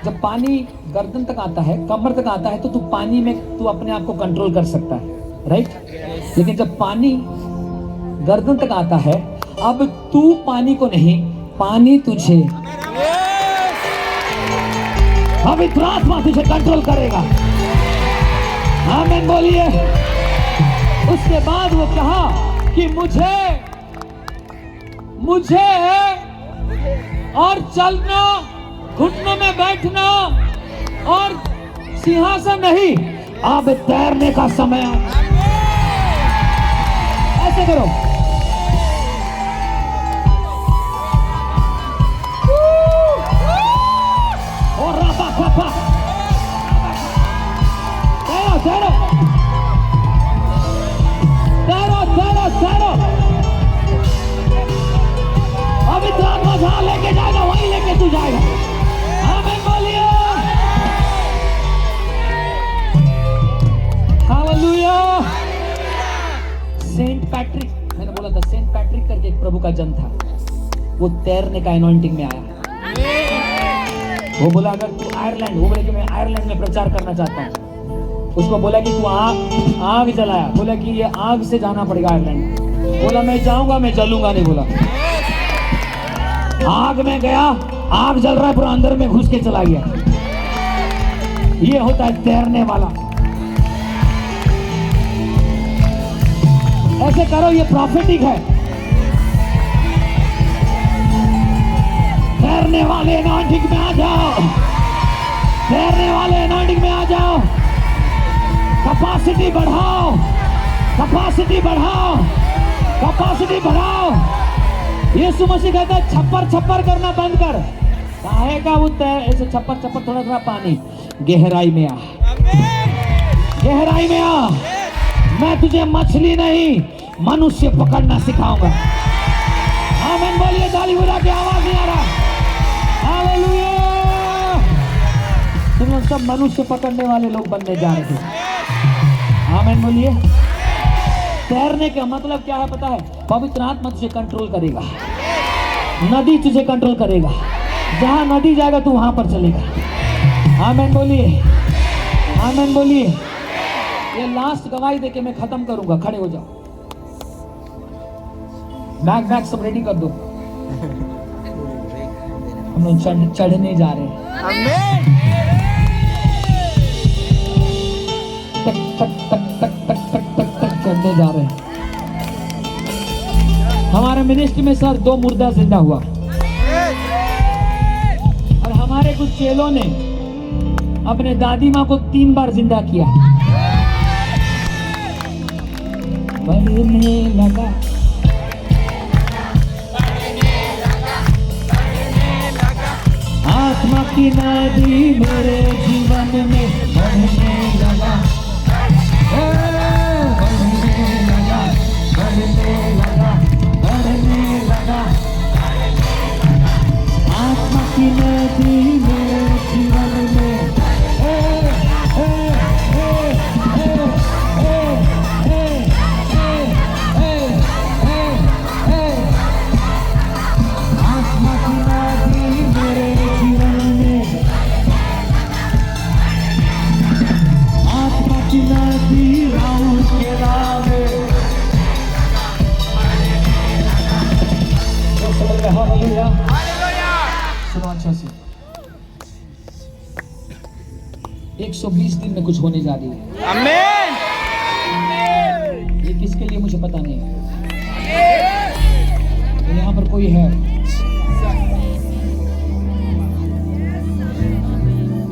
जब पानी गर्दन तक आता है, कमर तक आता है, तो तू पानी में तू अपने आप को कंट्रोल कर सकता है, राइट? लेकिन जब पानी गर्दन तक आता है, अब तू पानी को नहीं, पानी तुझे, पवित्र आत्मा तुझे कंट्रोल करेगा। आमीन बोलिए। उसके बाद वो कहा कि मुझे और चलना घुटनों में बैठना और सिंहासन नहीं, अब तैरने का समय है। ऐसे करो। और रापा पापा तैरो तैरो तैरो तैरो तैरो। अभी तो आत्मा जहां लेके जाएगा वहीं लेके तू जाएगा। आमीन बोलिए। हालेलुया। सेंट पैट्रिक, मैंने बोला था सेंट पैट्रिक करके एक प्रभु का जन था, वो तैरने का एनॉइंटिंग में आया। वो बोला अगर तू आयरलैंड, वो बोले कि मैं आयरलैंड में प्रचार करना चाहता हूँ। उसको बोला कि तू आग जलाया, बोला कि ये आग से जाना पड़ेगा आयरलैंड। बोला मैं जाऊंगा, मैं जलूंगा नहीं। बोला आग में गया, आग जल रहा है, पूरा अंदर में घुस के चला गया। ये होता है तैरने वाला। ऐसे करो, ये प्रॉफिटिक है। तैरने वाले एनॉइंटिंग में आ जाओ, तैरने वाले एनॉइंटिंग में आ जाओ। कैपेसिटी बढ़ाओ, कैपेसिटी बढ़ाओ, कैपेसिटी बढ़ाओ। यीशु मसीह कहता है छप्पर छप्पर करना बंद कर। काहे का वो ऐसे छप्पर छप्पर, थोड़ा थोड़ा पानी, गहराई में आ, गहराई में आ। मैं तुझे मछली नहीं मनुष्य पकड़ना सिखाऊंगा। आमीन बोलिए। ताली बजा के, आवाज नहीं आ रहा। हालेलुया। तुम लोग सब मनुष्य पकड़ने वाले लोग बनने जा रहे हो। आमीन बोलिए। तैरने का मतलब क्या है पता है? पवित्र आत्मा तुझे कंट्रोल करेगा, नदी तुझे कंट्रोल करेगा। जहां नदी जाएगा तू वहां पर चलेगा। आमीन बोलिए, आमीन बोलिए। ये लास्ट गवाही देके मैं खत्म करूंगा। खड़े हो जाओ, बैग सब रेडी कर दो। हम लोग चढ़ने जा रहे हैं। आमीन। तक तक तक तक तक तक तक तक चढ़ने जा रहे हैं। हमारे मिनिस्ट्री में सर 2 मुर्दा जिंदा हुआ, और हमारे कुछ चेलों ने अपने दादी माँ को 3 बार जिंदा किया। बढ़ने लगा, आत्मा की नदी मेरे जीवन में बढ़ने लगा, बढ़ने लगा, बढ़ने लगा, बढ़ने लगा। आत्मा की नदी मेरे जीवन में, आत्मा की नदी मेरे जीवन में, आत्मा की नदी राउर के नाम में। हालेलुया, सुनो अच्छा से। 120 दिन में कुछ होने जा रही है। आमीन। ये किसके लिए मुझे पता नहीं, यहाँ पर कोई है।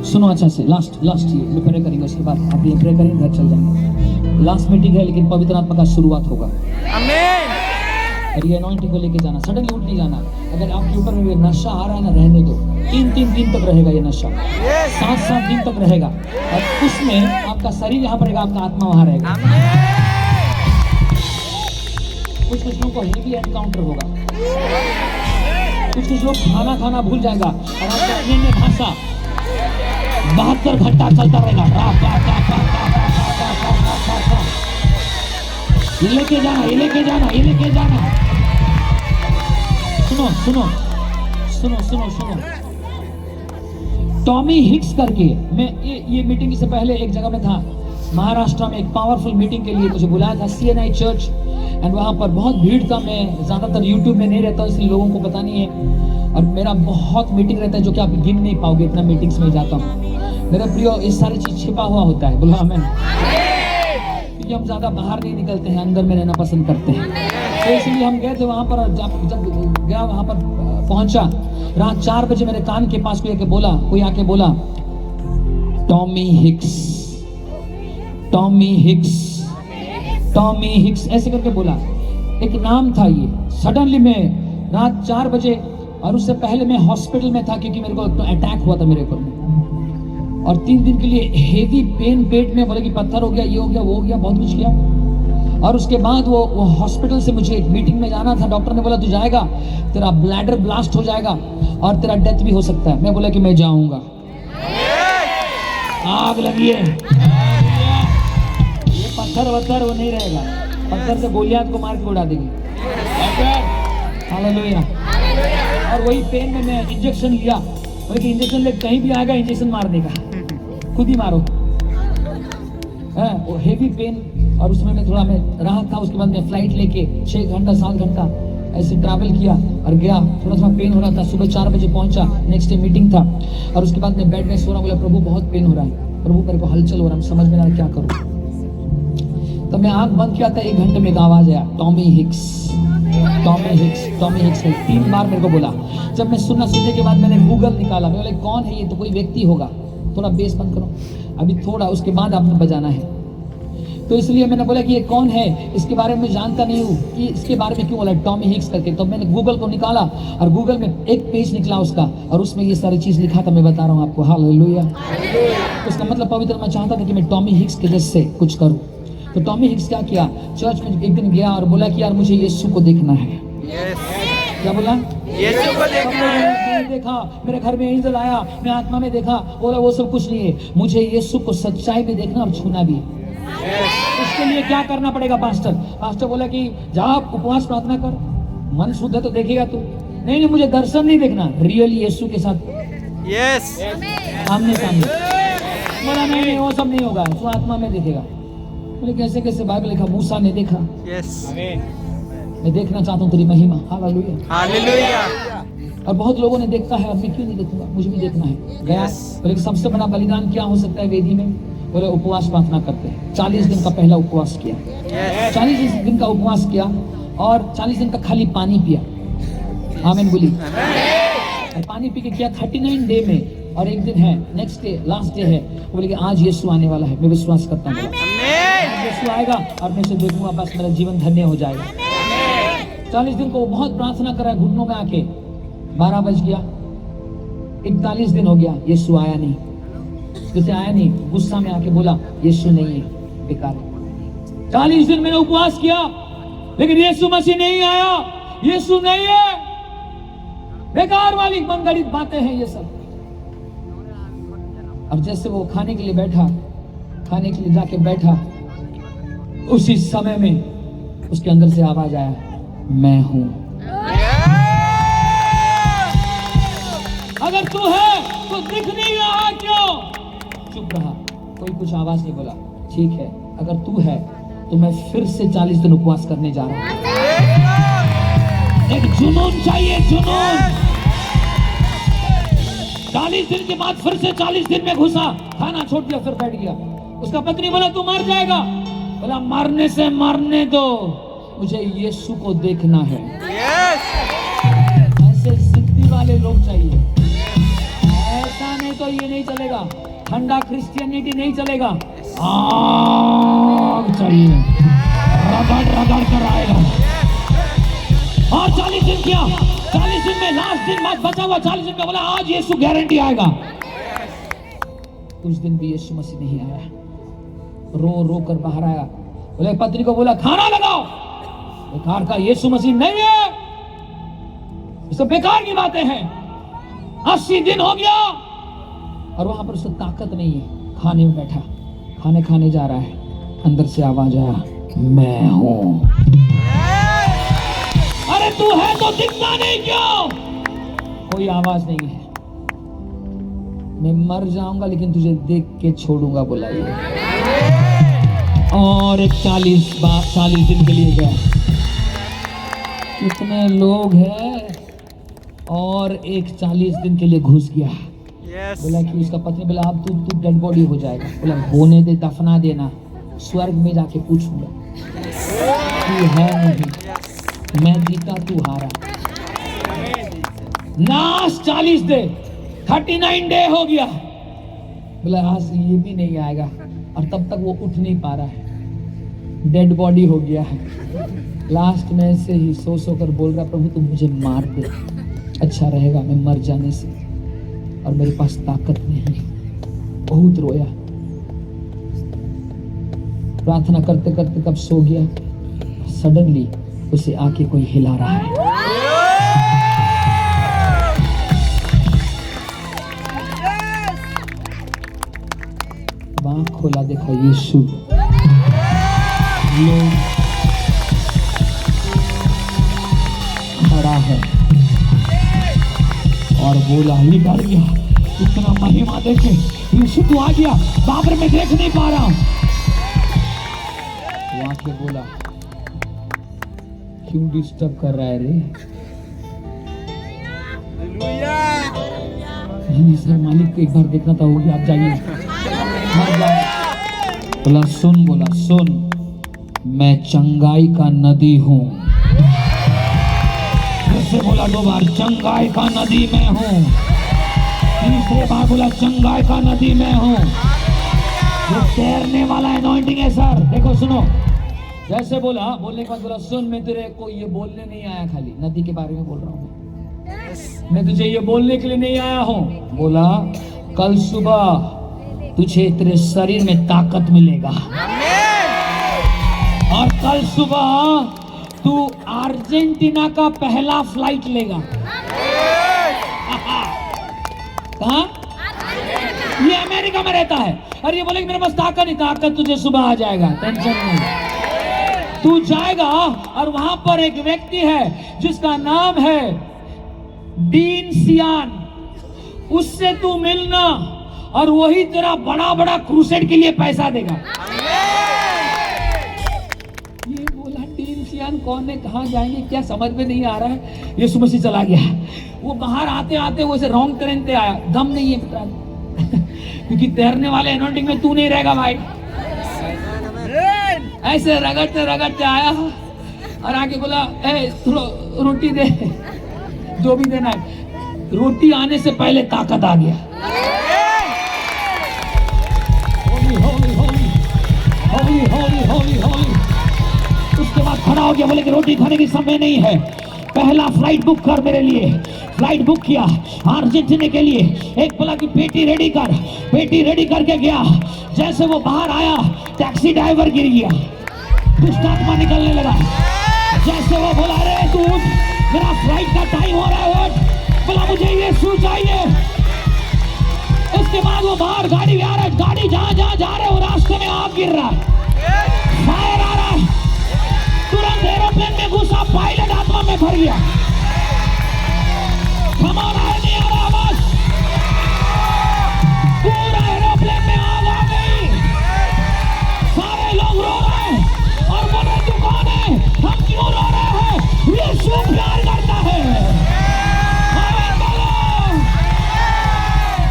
सुनो अच्छा से, लास्ट ये मैं प्रे करेंगे, उसके बाद आप ये प्रे करेंगे, घर चल जाएंगे। लास्ट मीटिंग है, लेकिन पवित्र आत्मा का शुरुआत होगा। आमीन। और ये अनॉइंटिंग को लेके जाना, सडनली उठ नहीं जाना। अगर आपके ऊपर में नशा आ रहा है ना, रहने दो। 3 दिन तक रहेगा ये नशा, 7 दिन तक रहेगा। और उसमें आपका शरीर यहाँ पर रहेगा, आपका आत्मा वहाँ रहेगा। कुछ लोगों को हेवी एनकाउंटर होगा, कुछ लोग खाना भूल जाएगा, और आपका अन्य भाषा 72 घंटा चलता रहेगा। ये लेके जाना, ये लेके जाना, ये लेके जाना। सुनो सुनो सुनो सुनो सुनो। टॉमी हिक्स करके, मैं ये मीटिंग से पहले एक जगह में था महाराष्ट्र में, एक पावरफुल मीटिंग के लिए मुझे बुलाया था CNI चर्च, एंड वहाँ पर बहुत भीड़ था। मैं ज़्यादातर यूट्यूब में नहीं रहता हूँ, इसलिए लोगों को पता नहीं है। और मेरा बहुत मीटिंग रहता है जो कि आप गिन नहीं पाओगे, इतना मीटिंग्स में जाता हूँ। मेरा प्रिय, ये सारी चीज़ छिपा हुआ होता है। बोलो आमीन। क्योंकि हम ज़्यादा बाहर नहीं निकलते हैं, अंदर में रहना पसंद करते हैं। तो इसलिए हम गए थे वहां पर। जब गया वहां पर पहुंचा, रात 4 बजे मेरे कान के पास कोई आके बोला Tommy Hicks, Tommy Hicks, Tommy Hicks ऐसे करके बोला। एक नाम था ये। सडनली मैं रात 4 बजे, और उससे पहले मैं हॉस्पिटल में था क्योंकि मेरे को अटैक हुआ था मेरे ऊपर में, और 3 दिन के लिए हेवी पेन पेट में, बोले कि पत्थर हो गया, ये हो गया, वो हो गया, बहुत कुछ किया। और उसके बाद वो हॉस्पिटल से मुझे एक मीटिंग में जाना था। डॉक्टर ने बोला तू जाएगा, तेरा ब्लैडर ब्लास्ट हो जाएगा और तेरा डेथ भी हो सकता है। मैं बोला कि मैं जाऊंगा। आग लगी है, ये पत्थर वत्थर वो नहीं रहेगा, पत्थर से गोलियात को मार के उड़ा देगी। हालेलुया। और वही पेन में मैं इंजेक्शन लिया, बोले इंजेक्शन ले, कहीं भी आएगा इंजेक्शन मारने का, खुद ही मारो। वो हेवी पेन, और उसमें मैं थोड़ा राहत था। उसके बाद मैं फ्लाइट लेके 6 घंटा 7 घंटा ऐसे ट्रैवल किया और गया। थोड़ा पेन हो रहा था, सुबह 4 बजे पहुंचा, नेक्स्ट डे मीटिंग था। और उसके बाद मैं बेड में सो रहा, बोला प्रभु बहुत पेन हो रहा है, प्रभु मेरे को हलचल हो रहा है, समझ में आ रहा क्या करूँ। तो मैं आंख बंद किया था, 1 घंटे में एक आवाज आया, Tommy Hicks, Tommy Hicks, Tommy Hicks. 3 बार मेरे को बोला। जब मैं सुनने के बाद मैंने गूगल निकाला, मैं बोला कौन है ये, तो कोई व्यक्ति होगा। थोड़ा बेस बंद करो अभी थोड़ा, उसके बाद आपने बजाना है। तो इसलिए मैंने बोला कि ये कौन है, इसके बारे में जानता नहीं हूँ कि इसके बारे में क्यों बोला टॉमी हिक्स करके। तो मैंने गूगल को निकाला और गूगल में एक पेज निकला उसका, और उसमें ये सारी चीज लिखा था। मैं बता रहा हूँ आपको। हालेलुया। उसका मतलब पवित्र मैं चाहता था कि मैं टॉमी हिक्स के जैसे कुछ करूँ। तो टॉमी हिक्स क्या किया, चर्च में एक दिन गया और बोला कि यार मुझे यीशु को देखना है। क्या बोला? यीशु को देखना है। देखा मेरे घर में एंजल आया, मैं आत्मा में देखा। बोला वो सब कुछ नहीं है, मुझे यीशु को सच्चाई में देखना और छूना भी है। इसके लिए क्या करना पड़ेगा पास्टर बोला कि जा उपवास प्रार्थना कर, मन शुद्ध है तो देखेगा तू। नहीं, मुझे दर्शन नहीं देखना, रियली यीशु के साथ यस आमने सामने। बोला नहीं वो सब नहीं होगा, तू आत्मा में देखेगा। बोले कैसे बाइबल लिखा, मूसा ने देखा। यस मैं देखना चाहता हूँ तेरी महिमा। Hallelujah, hallelujah. और बहुत लोगों ने देखता है, अब मैं क्यों नहीं देखूंगा, मुझे भी देखना है। गया बोले सबसे बड़ा बलिदान क्या हो सकता है वेदी में, बोले उपवास प्रार्थना करते हैं। 40 दिन का पहला उपवास किया, 40 दिन का उपवास किया, और 40 दिन का खाली पानी पिया। आमीन बोली। और पानी पी के किया 39 डे में, और एक दिन है नेक्स्ट डे, लास्ट डे है, बोले कि आज यीशु आने वाला है, मैं विश्वास करता हूँ यीशु आएगा और मैं इसे देखूंगा, बस मेरा जीवन धन्य हो जाएगा। 40 दिन को वो बहुत प्रार्थना कर रहा है घुटनों में आके। 12 बज गया, 41 दिन हो गया, यीशु आया नहीं। जैसे आया नहीं, गुस्सा में आके बोला यीशु नहीं है, बेकार। 40 दिन मैंने उपवास किया, लेकिन यीशु मसीह नहीं आया, यीशु नहीं है, बेकार वाली मनगढ़ंत बातें हैं ये सब। और जैसे वो खाने के लिए बैठा, खाने के लिए जाके बैठा, उसी समय में उसके अंदर से आवाज आया, मैं हूं। अगर तू है तो दिख नहीं रहा क्यों? चुप रहा, कोई कुछ आवाज नहीं बोला। ठीक है, अगर तू है तो मैं फिर से 40 दिन उपवास करने जा रहा हूं। एक जुनून चाहिए, जुनून। 40 दिन के बाद फिर से 40 दिन में घुसा, खाना छोड़ दिया, फिर बैठ गया। उसका पत्नी बोला तू मर जाएगा। बोला मारने से मारने दो, मुझे यीशु को देखना है। ऐसे जिद्दी वाले लोग चाहिए। ऐसा नहीं तो ये नहीं चलेगा, ठंडा क्रिश्चियनिटी नहीं चलेगा। आग चाहिए, रगड़ कर आएगा। और 40 दिन किया, 40 दिन में लास्ट दिन बाद बचा हुआ 40 दिन में बोला आज यीशु गारंटी आएगा। उस दिन भी यीशु मसीह नहीं आया, रो कर बाहर आया। बोले पत्नी को बोला खाना लगाओ, बेकार का, यीशु मसीह नहीं है, ये सब बेकार की बातें हैं। 80 दिन हो गया और वहां पर उसको ताकत नहीं है। खाने में बैठा, खाने खाने जा रहा है, अंदर से आवाज आया, मैं हूं। अरे तू है तो दिखता नहीं क्यों? कोई आवाज नहीं है। मैं मर जाऊंगा लेकिन तुझे देख के छोड़ूंगा, बोला ये। और एक 40 दिन के लिए गया। कितने लोग हैं, और एक 40 दिन के लिए घुस गया। बोला कि उसका पत्नी बोला अब तू डेड बॉडी हो जाएगा। बोला होने दे, दफना देना, स्वर्ग में जाके पूछूंगा। तू है नहीं, मैं जीता तू हारा। लास्ट 40 डे 39 डे हो गया, बोला आज ये भी नहीं आएगा, और तब तक वो उठ नहीं पा रहा है, डेड बॉडी हो गया है। लास्ट में ऐसे ही सो कर बोल रहा, प्रभु तुम मुझे मार दे, अच्छा रहेगा मैं मर जाने से, और मेरे पास ताकत नहीं। बहुत रोया, प्रार्थना करते करते कब सो गया, सडनली उसे आके कोई हिला रहा है। आँख खोला, देखा यीशु खड़ा है और बोला, ये डर गया, इतना महिमा देखे यीशु तू आ गया, बाप रे मैं देख नहीं पा रहा हूं। वो आके बोला, क्यों डिस्टर्ब कर रहा है रे? जी सर मालिक को एक बार देखना था, होगी आप जाइए। बोला सुन, बोला सुन, मैं चंगाई का नदी हूं। फिर बोला 2 बार, चंगाई का नदी मैं हूं। तीसरे बार बोला, चंगाई का नदी मैं हूं। ये तैरने वाला एनॉइंटिंग है सर। देखो सुनो, जैसे बोला, बोलने के बाद बोला सुन, मैं तेरे को ये बोलने नहीं आया, खाली नदी के बारे में बोल रहा हूं, मैं तुझे ये बोलने के लिए नहीं आया हूं। बोला कल सुबह तुझे तेरे शरीर में ताकत मिलेगा, और कल सुबह तू अर्जेंटीना का पहला फ्लाइट लेगा। कहाँ? ये अमेरिका में रहता है। और ये बोले कि मेरे पास ताकत नहीं, ताकत तुझे सुबह आ जाएगा, टेंशन नहीं। तू जाएगा और वहां पर एक व्यक्ति है जिसका नाम है डीन सियान, उससे तू मिलना, और वही तेरा बड़ा बड़ा क्रूसेड के लिए पैसा देगा। ये बोला डीन सियान कौन है, कहाँ जाएंगे, क्या समझ में नहीं आ रहा है। यीशु मसीह चला गया। वो बाहर आते आते वो रॉन्ग ट्रेन पे आया, दम नहीं है पता क्योंकि तैरने वाले एनोइंटिंग में तू नहीं रहेगा भाई। ऐसे रगड़ते रगड़ते आया और आके बोला, ए रोटी दे, जो भी देना है। रोटी आने से पहले ताकत आ गया। होली होली होली होली। उसके बाद खड़ा हो गया, बोले कि रोटी खाने की समय नहीं है, पहला फ्लाइट बुक कर मेरे लिए। फ्लाइट बुक किया अर्जेंटीना के लिए। एक बोला कि पेटी रेडी कर, पेटी रेडी करके गया। जैसे वो बाहर आया, टैक्सी ड्राइवर गिर गया, दुष्ट आत्मा निकलने लगा। जैसे वो बोला, अरे तू उठ, मेरा फ्लाइट का टाइम हो रहा है, उठ। बोला मुझे यीशु चाहिए। उसके बाद वो बाहर गाड़ी आ रहा है, गाड़ी जहां जहां जा रहे हो रास्ते में आग गिर रहा है, फायर आ रहा है। तुरंत एरोप्लेन में घुसा, पायलट आत्मा में भर गया। कमान आ नहीं आ रहा आवाज, पूरा एरोप्लेन में आग आ गई। सारे लोग रो रहे हैं और बोल रहे तू कौन है, हम क्यों रो रहे हैं, यीशु प्यार करता है।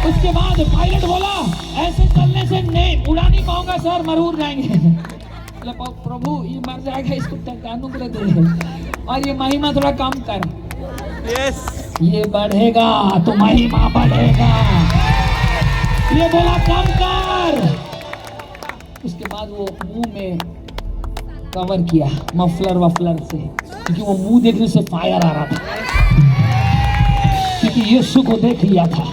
उसके बाद पायलट बोला, ऐसे चलने से नहीं उड़ा नहीं पाऊंगा सर, मरूर जाएंगे। प्रभु ये मर जाएगा, इसको अनुग्रह दे और ये महिमा थोड़ा कम कर। यस, ये बढ़ेगा तो महिमा बढ़ेगा। ये बोला कम कर। उसके बाद वो मुंह में कवर किया मफलर वफलर से, क्योंकि वो मुंह देखने से फायर आ रहा था, क्योंकि यीशु को देख लिया था।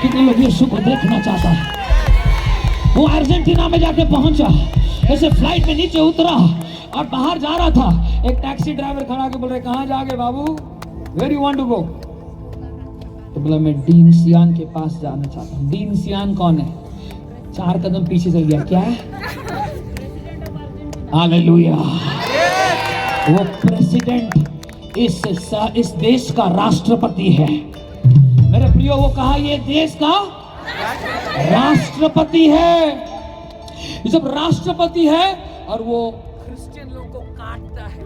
कितने लोग यीशु को देखना चाहता है। वो अर्जेंटीना में जाके पहुंचा, ऐसे फ्लाइट में नीचे उतरा और बाहर जा रहा था। एक टैक्सी ड्राइवर खड़ा के बोल रहे, कहाँ जाओगे बाबू, where you want to go? तो बोला मैं डीन सियान के पास जाना चाहता हूँ। डीन सियान कौन है? 4 कदम पीछे चल गया। क्या है? हालेलुया। वो प्रेसिडेंट इस देश का राष्ट्रपति है। मेरे प्रियो, वो कहा ये देश का राष्ट्रपति है। जब राष्ट्रपति है और वो क्रिश्चियन लोगों को काटता है,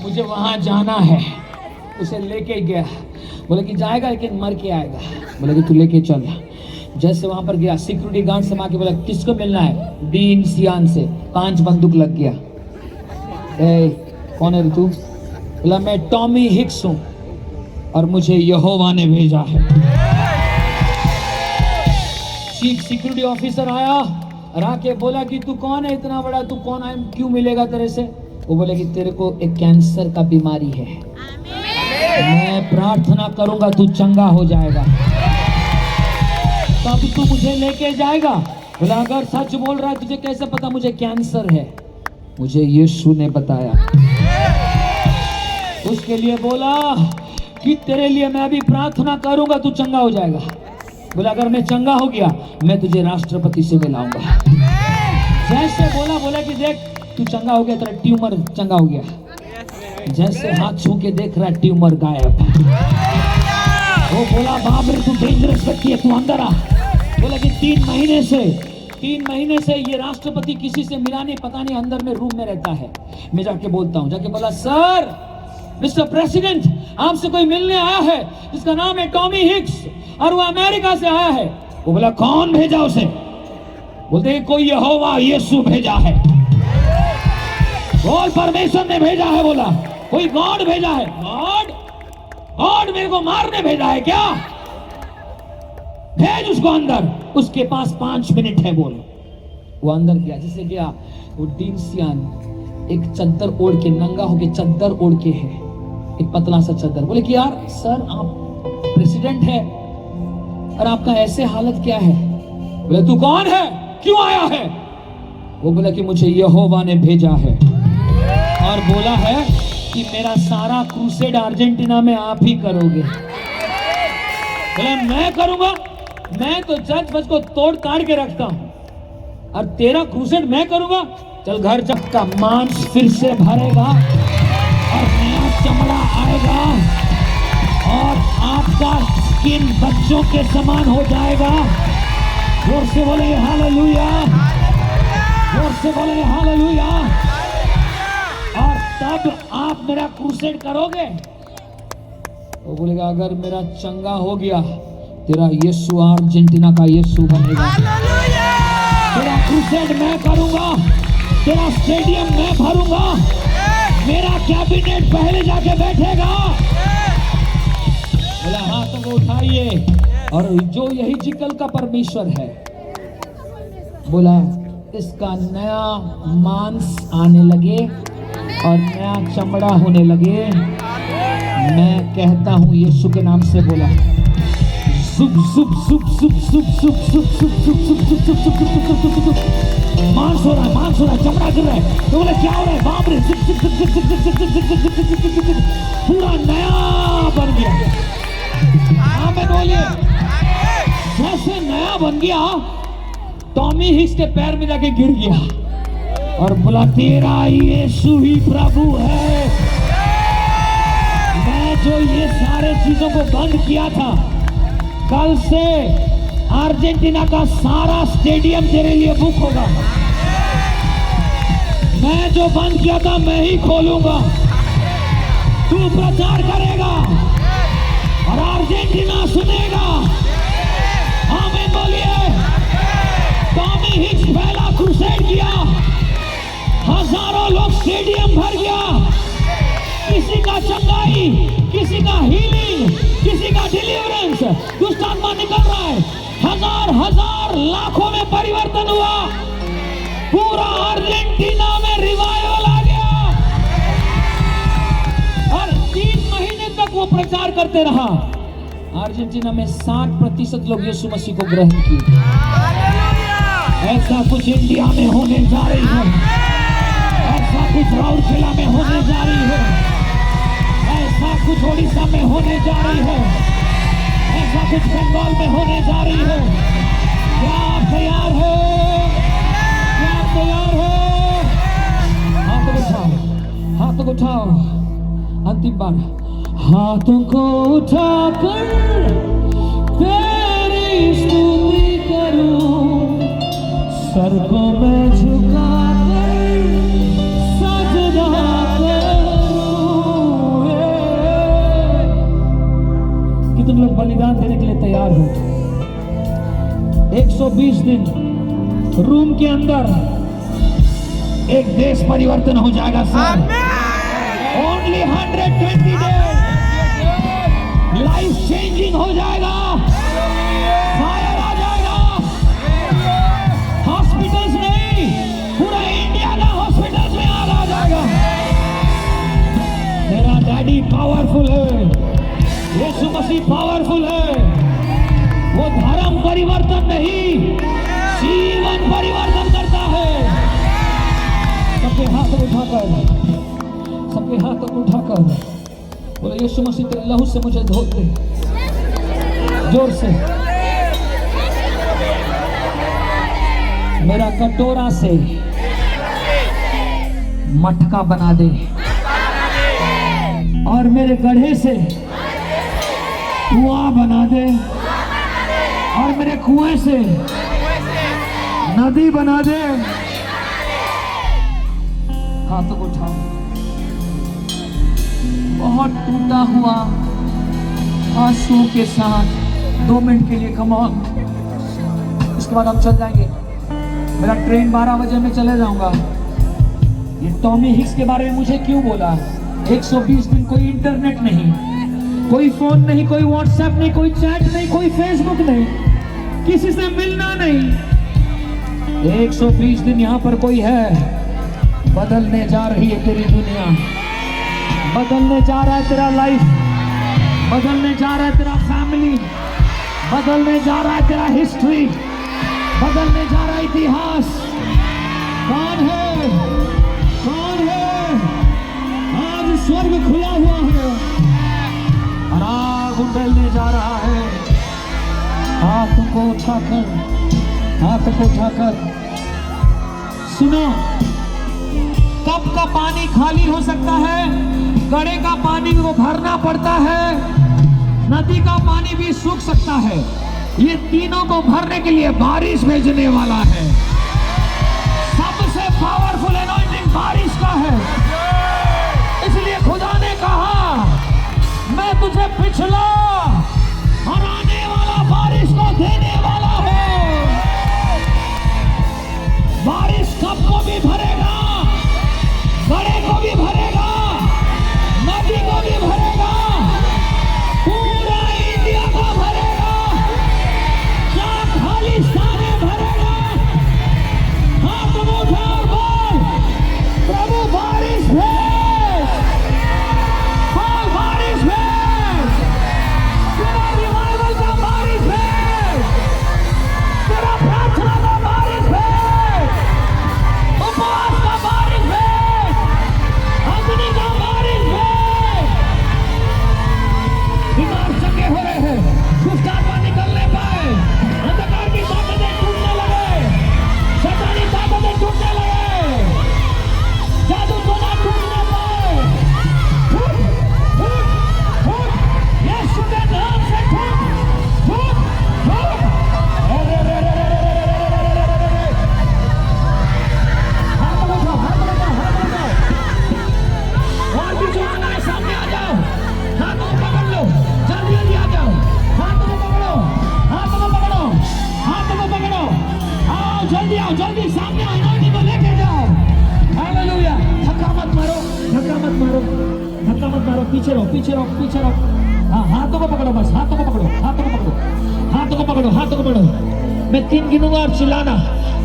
मुझे वहां जाना है। उसे लेके गया, बोले कि जाएगा लेकिन मर के आएगा। बोले कि तू लेके चल। जैसे वहां पर गया, सिक्योरिटी गार्ड से मांगे, बोला किसको मिलना है? डीन सियान से। 5 बंदूक लग गया। ए, कौन है तू? बोला मैं टॉमी हिक्स हूं और मुझे यहोवा ने भेजा है। चीफ सिक्योरिटी ऑफिसर आया और आके बोला कि तू कौन है इतना बड़ा, तू कौन है, क्यों मिलेगा तेरे से? वो बोले कि तेरे को एक कैंसर का बीमारी है, मैं प्रार्थना करूंगा तू चंगा हो जाएगा, तब तू मुझे लेके जाएगा। बोला अगर सच बोल रहा है तुझे कैसे पता मुझे कैंसर है? मुझे यीशु ने बताया। उसके लिए बोला कि तेरे लिए मैं अभी प्रार्थना करूंगा तू चंगा हो जाएगा। बोला अगर मैं चंगा हो गया मैं तुझे राष्ट्रपति से मिलाऊंगा। जैसे बोला कि देख तू चंगा हो गया, तेरा ट्यूमर चंगा हो गया। जैसे हाथ छू के देख रहा ट्यूमर गायब। वो बोला बाप रे तू डेंजरस व्यक्ति है, तू अंदर आ। बोला कि 3 महीने से ये राष्ट्रपति किसी से मिला नहीं, पता नहीं अंदर में रूम में रहता है। मैं जाके बोलता हूँ, जाके बोला सर मिस्टर प्रेसिडेंट आपसे कोई मिलने आया है जिसका नाम है टॉमी हिक्स और वो अमेरिका से आया है। वो बोला कौन भेजा उसे? बोलते कोई यहोवा यीशु भेजा है। बोल परमेश्वर ने भेजा है। बोला कोई गॉड भेजा है। गॉड मेरे को मारने भेजा है क्या? भेज उसको अंदर, उसके पास 5 मिनट है। बोल वो अंदर गया। जैसे गया वो डीन सियान एक चद्दर ओढ़ के, नंगा होके चद्दर ओढ़ के है, एक पतला सा चद्दर। बोले कि यार सर आप प्रेसिडेंट है और आपका ऐसे हालत क्या है? बोले तू कौन है, क्यों आया है? वो बोला कि मुझे यहोवा ने भेजा है और बोला है कि मेरा सारा क्रूसेड अर्जेंटीना में आप ही करोगे। बोले मैं करूंगा? मैं तो जज बज को तोड़ ताड़ के रखता हूं और तेरा क्रूसेड मैं करूंगा? चल घर चक का मांस फिर से भरेगा और नया चमड़ा आएगा और आपका स्किन बच्चों के समान हो जाएगा। जोर से बोले हालेलुया, जोर से बोले हालेलुया। और तब आप मेरा क्रूसेड करोगे। वो बोलेगा अगर मेरा चंगा हो गया तेरा यीशु अर्जेंटीना का यीशु बनेगा। तेरा क्रूसेड मैं करूंगा, तेरा स्टेडियम मैं भरूंगा, मेरा कैबिनेट पहले जाके बैठेगा। बोला हाथों को उठाइए और जो यही जिकल का परमेश्वर है, बोला इसका नया मांस आने लगे और नया चमड़ा होने लगे। मैं कहता हूं यीशु के नाम से। बोला सुप सुप सुप सुप सुप सुप सुप सुप सुप सुप सुप सुप सुप सुप सुप सुप मांस हो रहा है, मांस हो रहा है, चमड़ा गिर रहा है। तो बोले क्या हो रहा है? बाप रे सुप सुप सुप सुप सुप सुप सुप सुप सुप सुप सुप सुप पूरा नया बन गया। आमीन बोलिए। जैसे नया बन गया टॉमी हिक्स के पैर में जाके गिर गया और बोला तेरा यीशु ही प्रभु है। मैं जो ये सारे चीजों को बंद किया था, कल से अर्जेंटीना का सारा स्टेडियम तेरे लिए बुक होगा। मैं जो बंद किया था मैं ही खोलूंगा। तू प्रचार करेगा और अर्जेंटीना सुनेगा। आमीन बोलिए। टॉमी हिक्स पहला क्रूसेड किया, हजारों लोग स्टेडियम भर गया। किसी का चंगाई, किसी का हीलिंग, किसी का डिलीवरेंस, दुष्ट आत्मा निकल रहा है। हजार लाखों में परिवर्तन हुआ। पूरा अर्जेंटीना में रिवाइवल आ गया और 3 महीने तक वो प्रचार करते रहा। अर्जेंटीना में 60% लोग यीशु मसीह को ग्रहण किए। ऐसा कुछ इंडिया में होने जा रही है, ऐसा कुछ राउरकेला में होने जा रही है, ऐसा कुछ ओडिशा में होने जा रही है, ऐसा कुछ बंगाल में होने जा रही है। क्या आप तैयार हो? क्या आप तैयार हो? हाथों को उठाओ, हाथों को उठाओ। अंतिम बार हाथों को उठाकर तेरी स्तुति करूं, सर को मैं झुकाकर सजदा करूं। कितने लोग बलिदान देने के लिए तैयार हो? 120 दिन रूम के अंदर एक देश परिवर्तन हो जाएगा sir. Only 120 days life changing हो जाएगा, फायर आ जाएगा। हॉस्पिटल्स नहीं, पूरा इंडिया का हॉस्पिटल्स में आग आ जाएगा। मेरा डैडी पावरफुल है, यीशु मसीह पावरफुल है। वो धर्म परिवर्तन नहीं, जीवन परिवर्तन करता है। सबके हाथ उठाकर, सबके हाथ उठाकर बोले, यीशु मसीह तेरे लहू से मुझे धो दे। जोर से, मेरा कटोरा से मटका बना दे और मेरे गड्ढे से कुआं बना दे और मेरे कुएं से नदी बना दे। हाथों को उठाओ। बहुत टूटा हुआ आंसू के साथ 2 मिनट के लिए कम ऑन। इसके बाद हम चल जाएंगे। मेरा ट्रेन 12 बजे में चले जाऊंगा। ये टॉमी हिक्स के बारे में मुझे क्यों बोला? 120 दिन कोई इंटरनेट नहीं, कोई फोन नहीं, कोई व्हाट्सएप नहीं, कोई चैट नहीं, कोई फेसबुक नहीं, किसी से मिलना नहीं। 120 दिन यहाँ पर कोई है। बदलने जा रही है तेरी दुनिया, बदलने जा रहा है तेरा लाइफ, बदलने जा रहा है तेरा फैमिली, बदलने जा रहा है तेरा हिस्ट्री, बदलने जा रहा है इतिहास। कौन है? कौन है? आज स्वर्ग खुला हुआ है और आग उड़ने जा रहा है। हाथों को उठाकर, हाथों को उठाकर सुनो। कप का पानी खाली हो सकता है, घड़े का पानी को भरना पड़ता है, नदी का पानी भी सूख सकता है। ये तीनों को भरने के लिए बारिश भेजने वाला है। सबसे पावरफुल एनॉइंटिंग बारिश का है। इसलिए खुदा ने कहा, मैं तुझे पिछला और आने वाला बारिश को देने वाला हूं। बारिश कप को भी भरेगा, घड़े को भी भरेगा, नदी को भी भरेगा, पूरा इंडिया को भरेगा, क्या खालिस्तान में भरेगा। हाथ उठा और बोल, प्रभु बारिश भेज, बोल बारिश भेज, तेरा रिवाइवल का बारिश भेज, तेरा प्रार्थना का बारिश भेज, उपवास का बारिश भेज, अग्नि का बारिश भेज। बीमार चंगे हो रहे हैं, दुष्ट आत्मा निकल नहीं पाए, अंधकार की ताकतें टूटने लगे, शैतानी ताकतें टूटने लगे, जादू टोना टूटने पाए। फूट, फूट, फूट, यीशु के नाम से फूट, फूट, फूट। अरे रे रे रे रे रे रे रे रे रे रे। हाथ उठाओ, हाथ उठाओ, हाथ उठाओ। और भी जो आना है सामने आ जाओ, हाथों को पकड़ लो, जल्दी जल्दी आ जाओ। हाथों को पकड़ो, हाथों को पकड़ो, हाथों को पकड़ो। आओ जल्दी आओ, जल्दी सामने आओ, इन्होंने को लेके जाओ। हालेलुया। धक्का मत मारो, धक्का मत मारो, धक्का मत मारो। पीछे रहो, पीछे रहो, पीछे रहो। हाँ, हाथों को पकड़ो, बस हाथों को पकड़ो, हाथों को पकड़ो, हाथों को पकड़ो, हाथों को पकड़ो। मैं 3 गिनूंगा और चिल्लाना,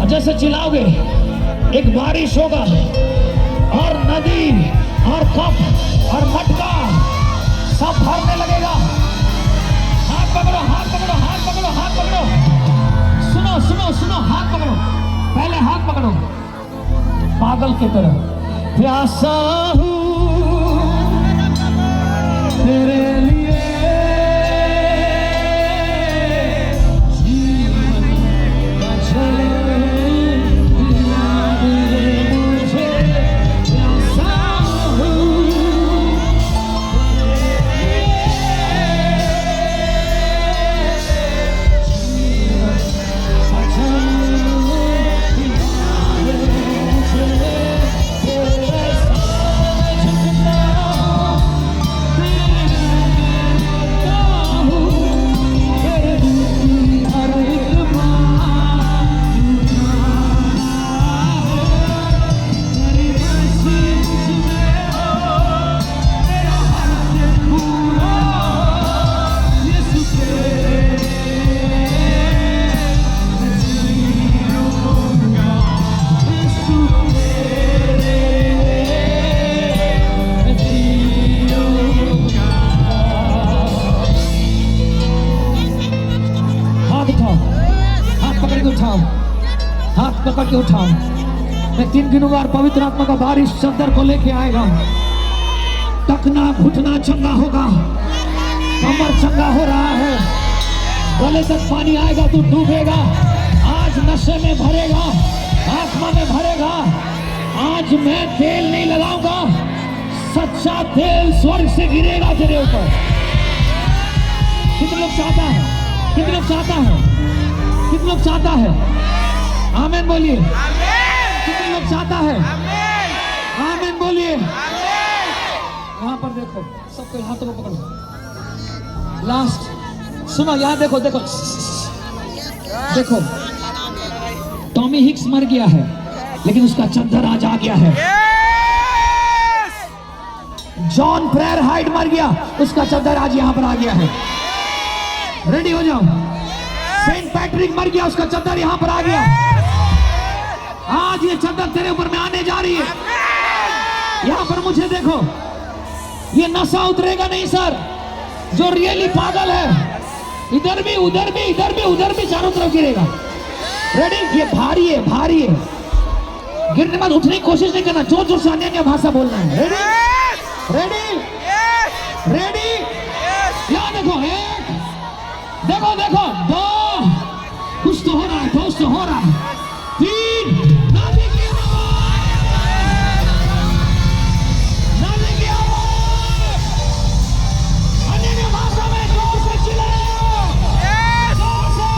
और जैसे चिल्लाओगे एक बारिश होगा और नदी और कप और मटका सब भरने लगेगा। हाथ पकड़ो, हाथ पकड़ो, हाथ पकड़ो, हाथ पकड़ो। सुनो सुनो सुनो, हाथ पकड़ो, पहले हाथ पकड़ो पागल की तरह। प्यासा हूँ तेरे लिए, जीवन का चले मुझे। प्यासा हूँ तेरे के उठाओ। मैं 3 गिनूंगा और पवित्र आत्मा का बारिश चद्दर को लेके आएगा। टकना घुटना चंगा होगा, कमर चंगा हो रहा है, गले तक पानी आएगा, तू डूबेगा। आज नशे में भरेगा, आत्मा में भरेगा। आज मैं तेल नहीं लगाऊंगा, सच्चा तेल स्वर्ग से गिरेगा तेरे ऊपर। कितने लोग चाहता है? कितने लोग चाहता है? कितने लोग चाहता है? आमीन बोलिए। कितने लोग चाहता है? आमीन बोलिए। यहाँ पर देखो, सबको हाथों में पकड़ो। लास्ट सुनो, यहाँ देखो देखो देखो। टॉमी हिक्स मर गया है, लेकिन उसका चद्दर आज आ गया है। जॉन प्रेयर हाइड मर गया, उसका चद्दर आज यहाँ पर आ गया है। रेडी हो जाओ। सेंट पैट्रिक मर गया, उसका चद्दर यहाँ पर आ गया। आज ये चद्दर तेरे ऊपर में आने जा रही है। यहाँ पर मुझे देखो, ये नशा उतरेगा नहीं सर। जो रियली पागल है, इधर भी उधर भी इधर भी उधर भी चारों तरफ गिरेगा। रेडी? ये भारी है, भारी है। गिरने बाद उठने की कोशिश नहीं करना, जोर जोर से अन्य भाषा बोलना है। रेडी? रेडी? रेडी? यहाँ देखो, 1 देखो देखो, 2 कुछ तो हो रहा है, कुछ तो हो रहा है, 3 नादी की आवाज, नादी की आवाज, अन्य भाषा में जोर से चिल्लाओ, जोर से।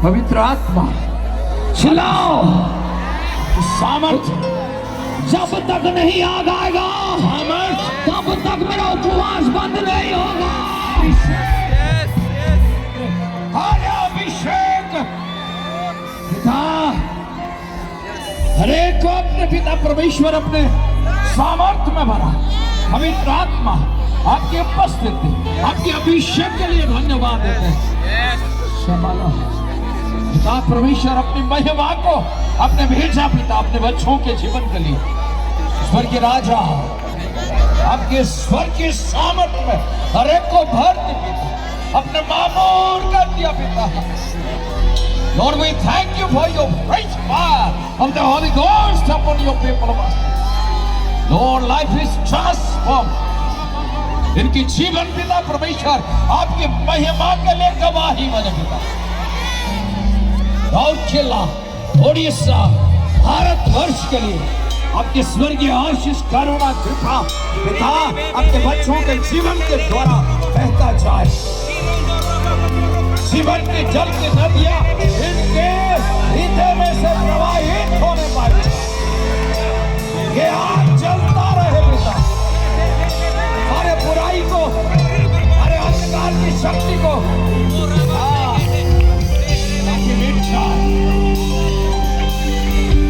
पवित्र आत्मा चिल्लाओ। सामर्थ जब तक नहीं आग आएगा, तब तक मेरा उपवास बंद नहीं होगा। अभिषेक पिता, हर एक को अपने पिता परमेश्वर अपने सामर्थ में भरा। पवित्र आत्मा आपकी उपस्थिति, आपके अभिषेक के लिए धन्यवाद देते हैं। पिता परमेश्वर अपनी महिमा को अपने भेजा पिता अपने बच्चों के जीवन के लिए। स्वर्गीय राजा आपके स्वर्ग की सामर्थ में हर एक को भर दे पिता, अपने मामूर कर दिया पिता। Lord, we thank you for your great power of the Holy Ghost upon your people of us. Lord, life is transformed. इनकी जीवन पिता परमेश्वर आपकी महिमा के लिए गवाही बने पिता। राउरकेला, ओडिशा, भारत वर्ष के लिए आपके स्वर्गीय आशीष करुणा कृपा पिता आपके बच्चों के जीवन के द्वारा बहता जाए। जीवन के जल की नदियां इनके हृदय में से प्रवाहित होने पाए। ये आज जल परिवार की शक्ति को आपकी इच्छा,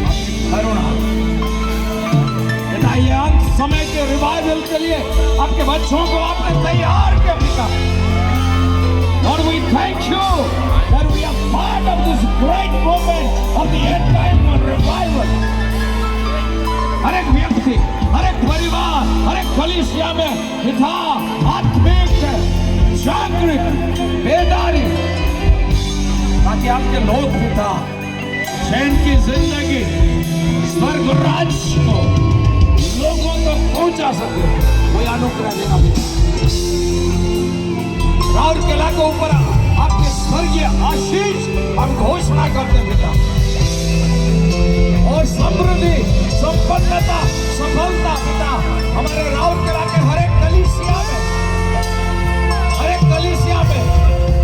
आपकी करुणा, ये अंत समय के रिवाइवल के लिए आपके बच्चों को आपने तैयार किया पिता। Lord, we thank you that we are part of this great movement of the end time revival. हर एक व्यक्ति, हर एक परिवार, हर एक कलीसिया में पिता आत्मिक जागृत बेदारी, ताकि आपके लोग पिता चैन की जिंदगी स्वर्ग राज्य को लोगों तक पहुंचा सके, वो अनुग्रह देना पिता। राउर किला के ऊपर आपके स्वर्गीय आशीष हम घोषणा करते पिता, और समृद्धि, संपन्नता, सफलता पिता हमारे राउर किला के हर एक कलीसिया में, हर एक कलीसिया में,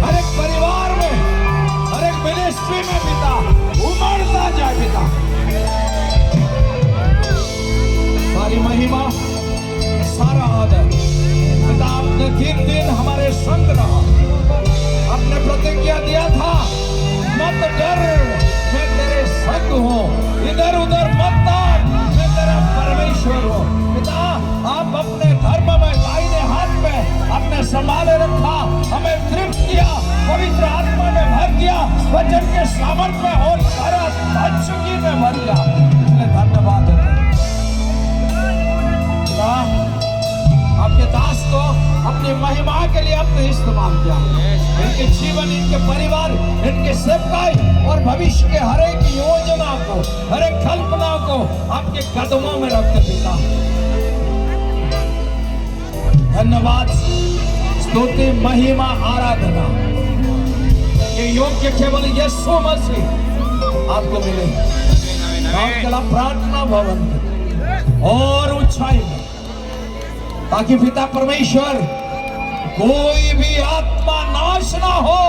हर एक परिवार में, हर एक मिनिस्ट्री में पिता उमड़ता जाए पिता। सारी महिमा, सारा आदर पिता, आपने 3 दिन हमारे संग रहा, आपने प्रतिज्ञा दिया था मत डर मैं तेरे संग हूँ, इधर उधर मत ताक मैं तेरा परमेश्वर हूँ पिता। आप अपने धर्म में दाहिने हाथ में आपने संभाले रखा, हमें तृप्त किया, पवित्र आत्मा में भर दिया, वचन के सामर्थ में और सारा चुकी में भर दिया, इसलिए धन्यवाद है पिता। आपके दास को अपनी महिमा के लिए आपने इस्तेमाल किया, इनके जीवन, इनके परिवार, इनके सेवकाई और भविष्य के हर एक योजना को, हर एक कल्पना को आपके कदमों में रखते पिता। धन्यवाद, स्तुति, महिमा, आराधना ये योग्य केवल यीशु मसीह आपको मिले। आपके लिए प्रार्थना भवन और ऊंचाई में, ताकि पिता परमेश्वर कोई भी आत्मा नाश ना हो,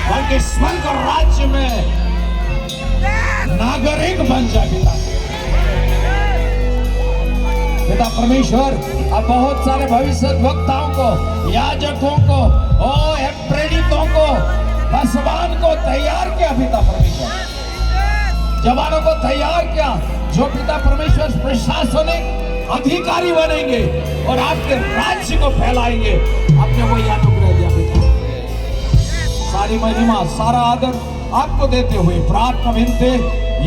बल्कि स्वर्ग राज्य में नागरिक बन जाए पिता। पिता परमेश्वर अब बहुत सारे भविष्य वक्ताओं को, याजकों को और प्रेरितों को, पासवान को तैयार किया पिता परमेश्वर, जवानों को तैयार किया, जो पिता परमेश्वर प्रशासनिक अधिकारी बनेंगे और आपके राज्य को फैलाएंगे। आपने वही अनुग्रह दिया पिता। सारी महिमा, सारा आदर आपको देते हुए प्रार्थना विनती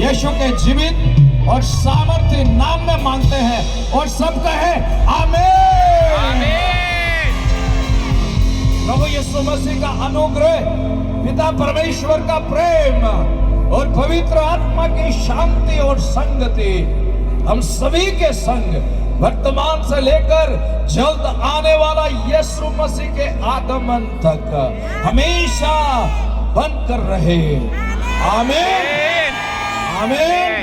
यीशु के जीवित और सामर्थ्य नाम में मांगते हैं, और सब कहे आमीन। प्रभु यीशु मसीह का अनुग्रह, पिता परमेश्वर का प्रेम और पवित्र आत्मा की शांति और संगति हम सभी के संग वर्तमान से लेकर जल्द आने वाला यीशु मसीह के आगमन तक हमेशा बनकर रहे। आमीन, आमीन,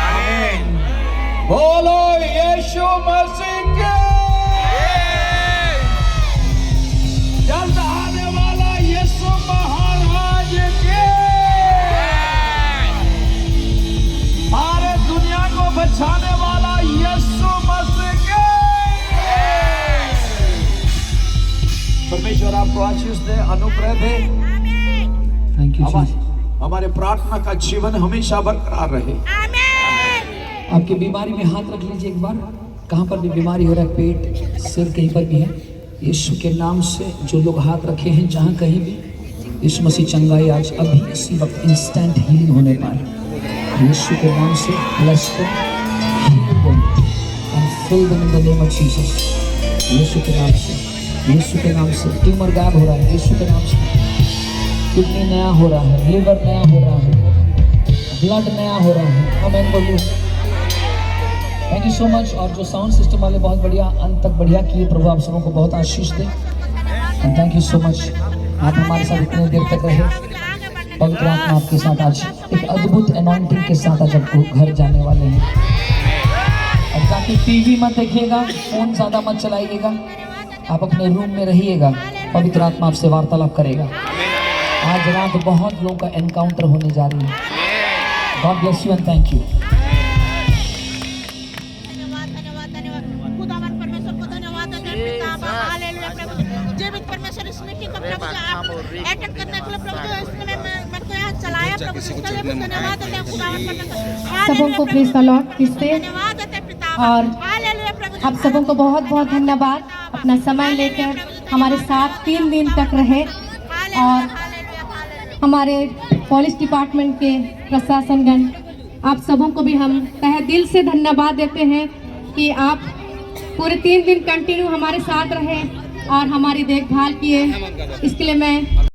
आमीन। बोलो यीशु मसीह के, जल्द आने वाला यीशु महाराज के, सारे दुनिया को बचाने वाला यीशु मसीह के। परमेश्वर आपको आशीष दे, अनुग्रह दे। Thank you. हमारे प्रार्थना का जीवन हमेशा बरकरार रहे। आपकी बीमारी में हाथ रख लीजिए एक बार, कहाँ पर भी बीमारी हो रहा है, पेट, सिर, कहीं पर भी है, यीशु के नाम से जो लोग हाथ रखे हैं, जहाँ कहीं भी, यीशु मसीह चंगाई आज अभी इसी वक्त इंस्टेंट हीलिंग होने पाए। यीशु के नाम से bless them, heal them and fill them in the name of Jesus। यीशु के नाम से, यीशु के नाम से ट्यूमर गायब हो रहा है, यीशु के नाम से किडनी नया हो रहा है, लिवर नया हो रहा है, ब्लड नया हो रहा है। आमीन बोलिए। Thank you so much. और जो साउंड सिस्टम वाले बहुत बढ़िया अंत तक बढ़िया किए, प्रभु आप सबों को बहुत आशीष दे। And thank you so much, आप हमारे साथ इतने देर तक रहे। पवित्र आत्मा आपके साथ आज एक अद्भुत अनॉइंटिंग के साथ आज आपको घर जाने वाले हैं। अब जाके टीवी मत देखिएगा, फोन ज़्यादा मत चलाइएगा, आप अपने रूम में रहिएगा, पवित्र आत्मा आपसे वार्तालाप करेगा। आज रात बहुत लोगों का एनकाउंटर होने जा रही है। God bless you and thank you. धन्यवाद, धन्यवाद, धन्यवाद। खुदावन परमेश्वर को धन्यवाद देते हैं पिता, हालेलुया प्रभु। जीवित परमेश्वर इस मीटिंग को प्रभु जो आप अटेंड करने के लिए प्रभु जो इसने मन को यहाँ चलाया प्रभु इसके लिए धन्यवाद देते हैं खुदावन परमेश्वर सबों को प्रेज द लॉर्ड किससे धन्यवाद देते हैं पिता और हालेलुया प्रभु आप सबों को बहुत बहुत धन्यवाद अपना समय लेकर हमारे साथ 3 दिन तक रहे और हमारे पुलिस डिपार्टमेंट के प्रशासनगण आप सबों को भी हम तहे दिल से धन्यवाद देते हैं कि आप पूरे 3 दिन कंटिन्यू हमारे साथ रहे और हमारी देखभाल किए। इसके लिए मैं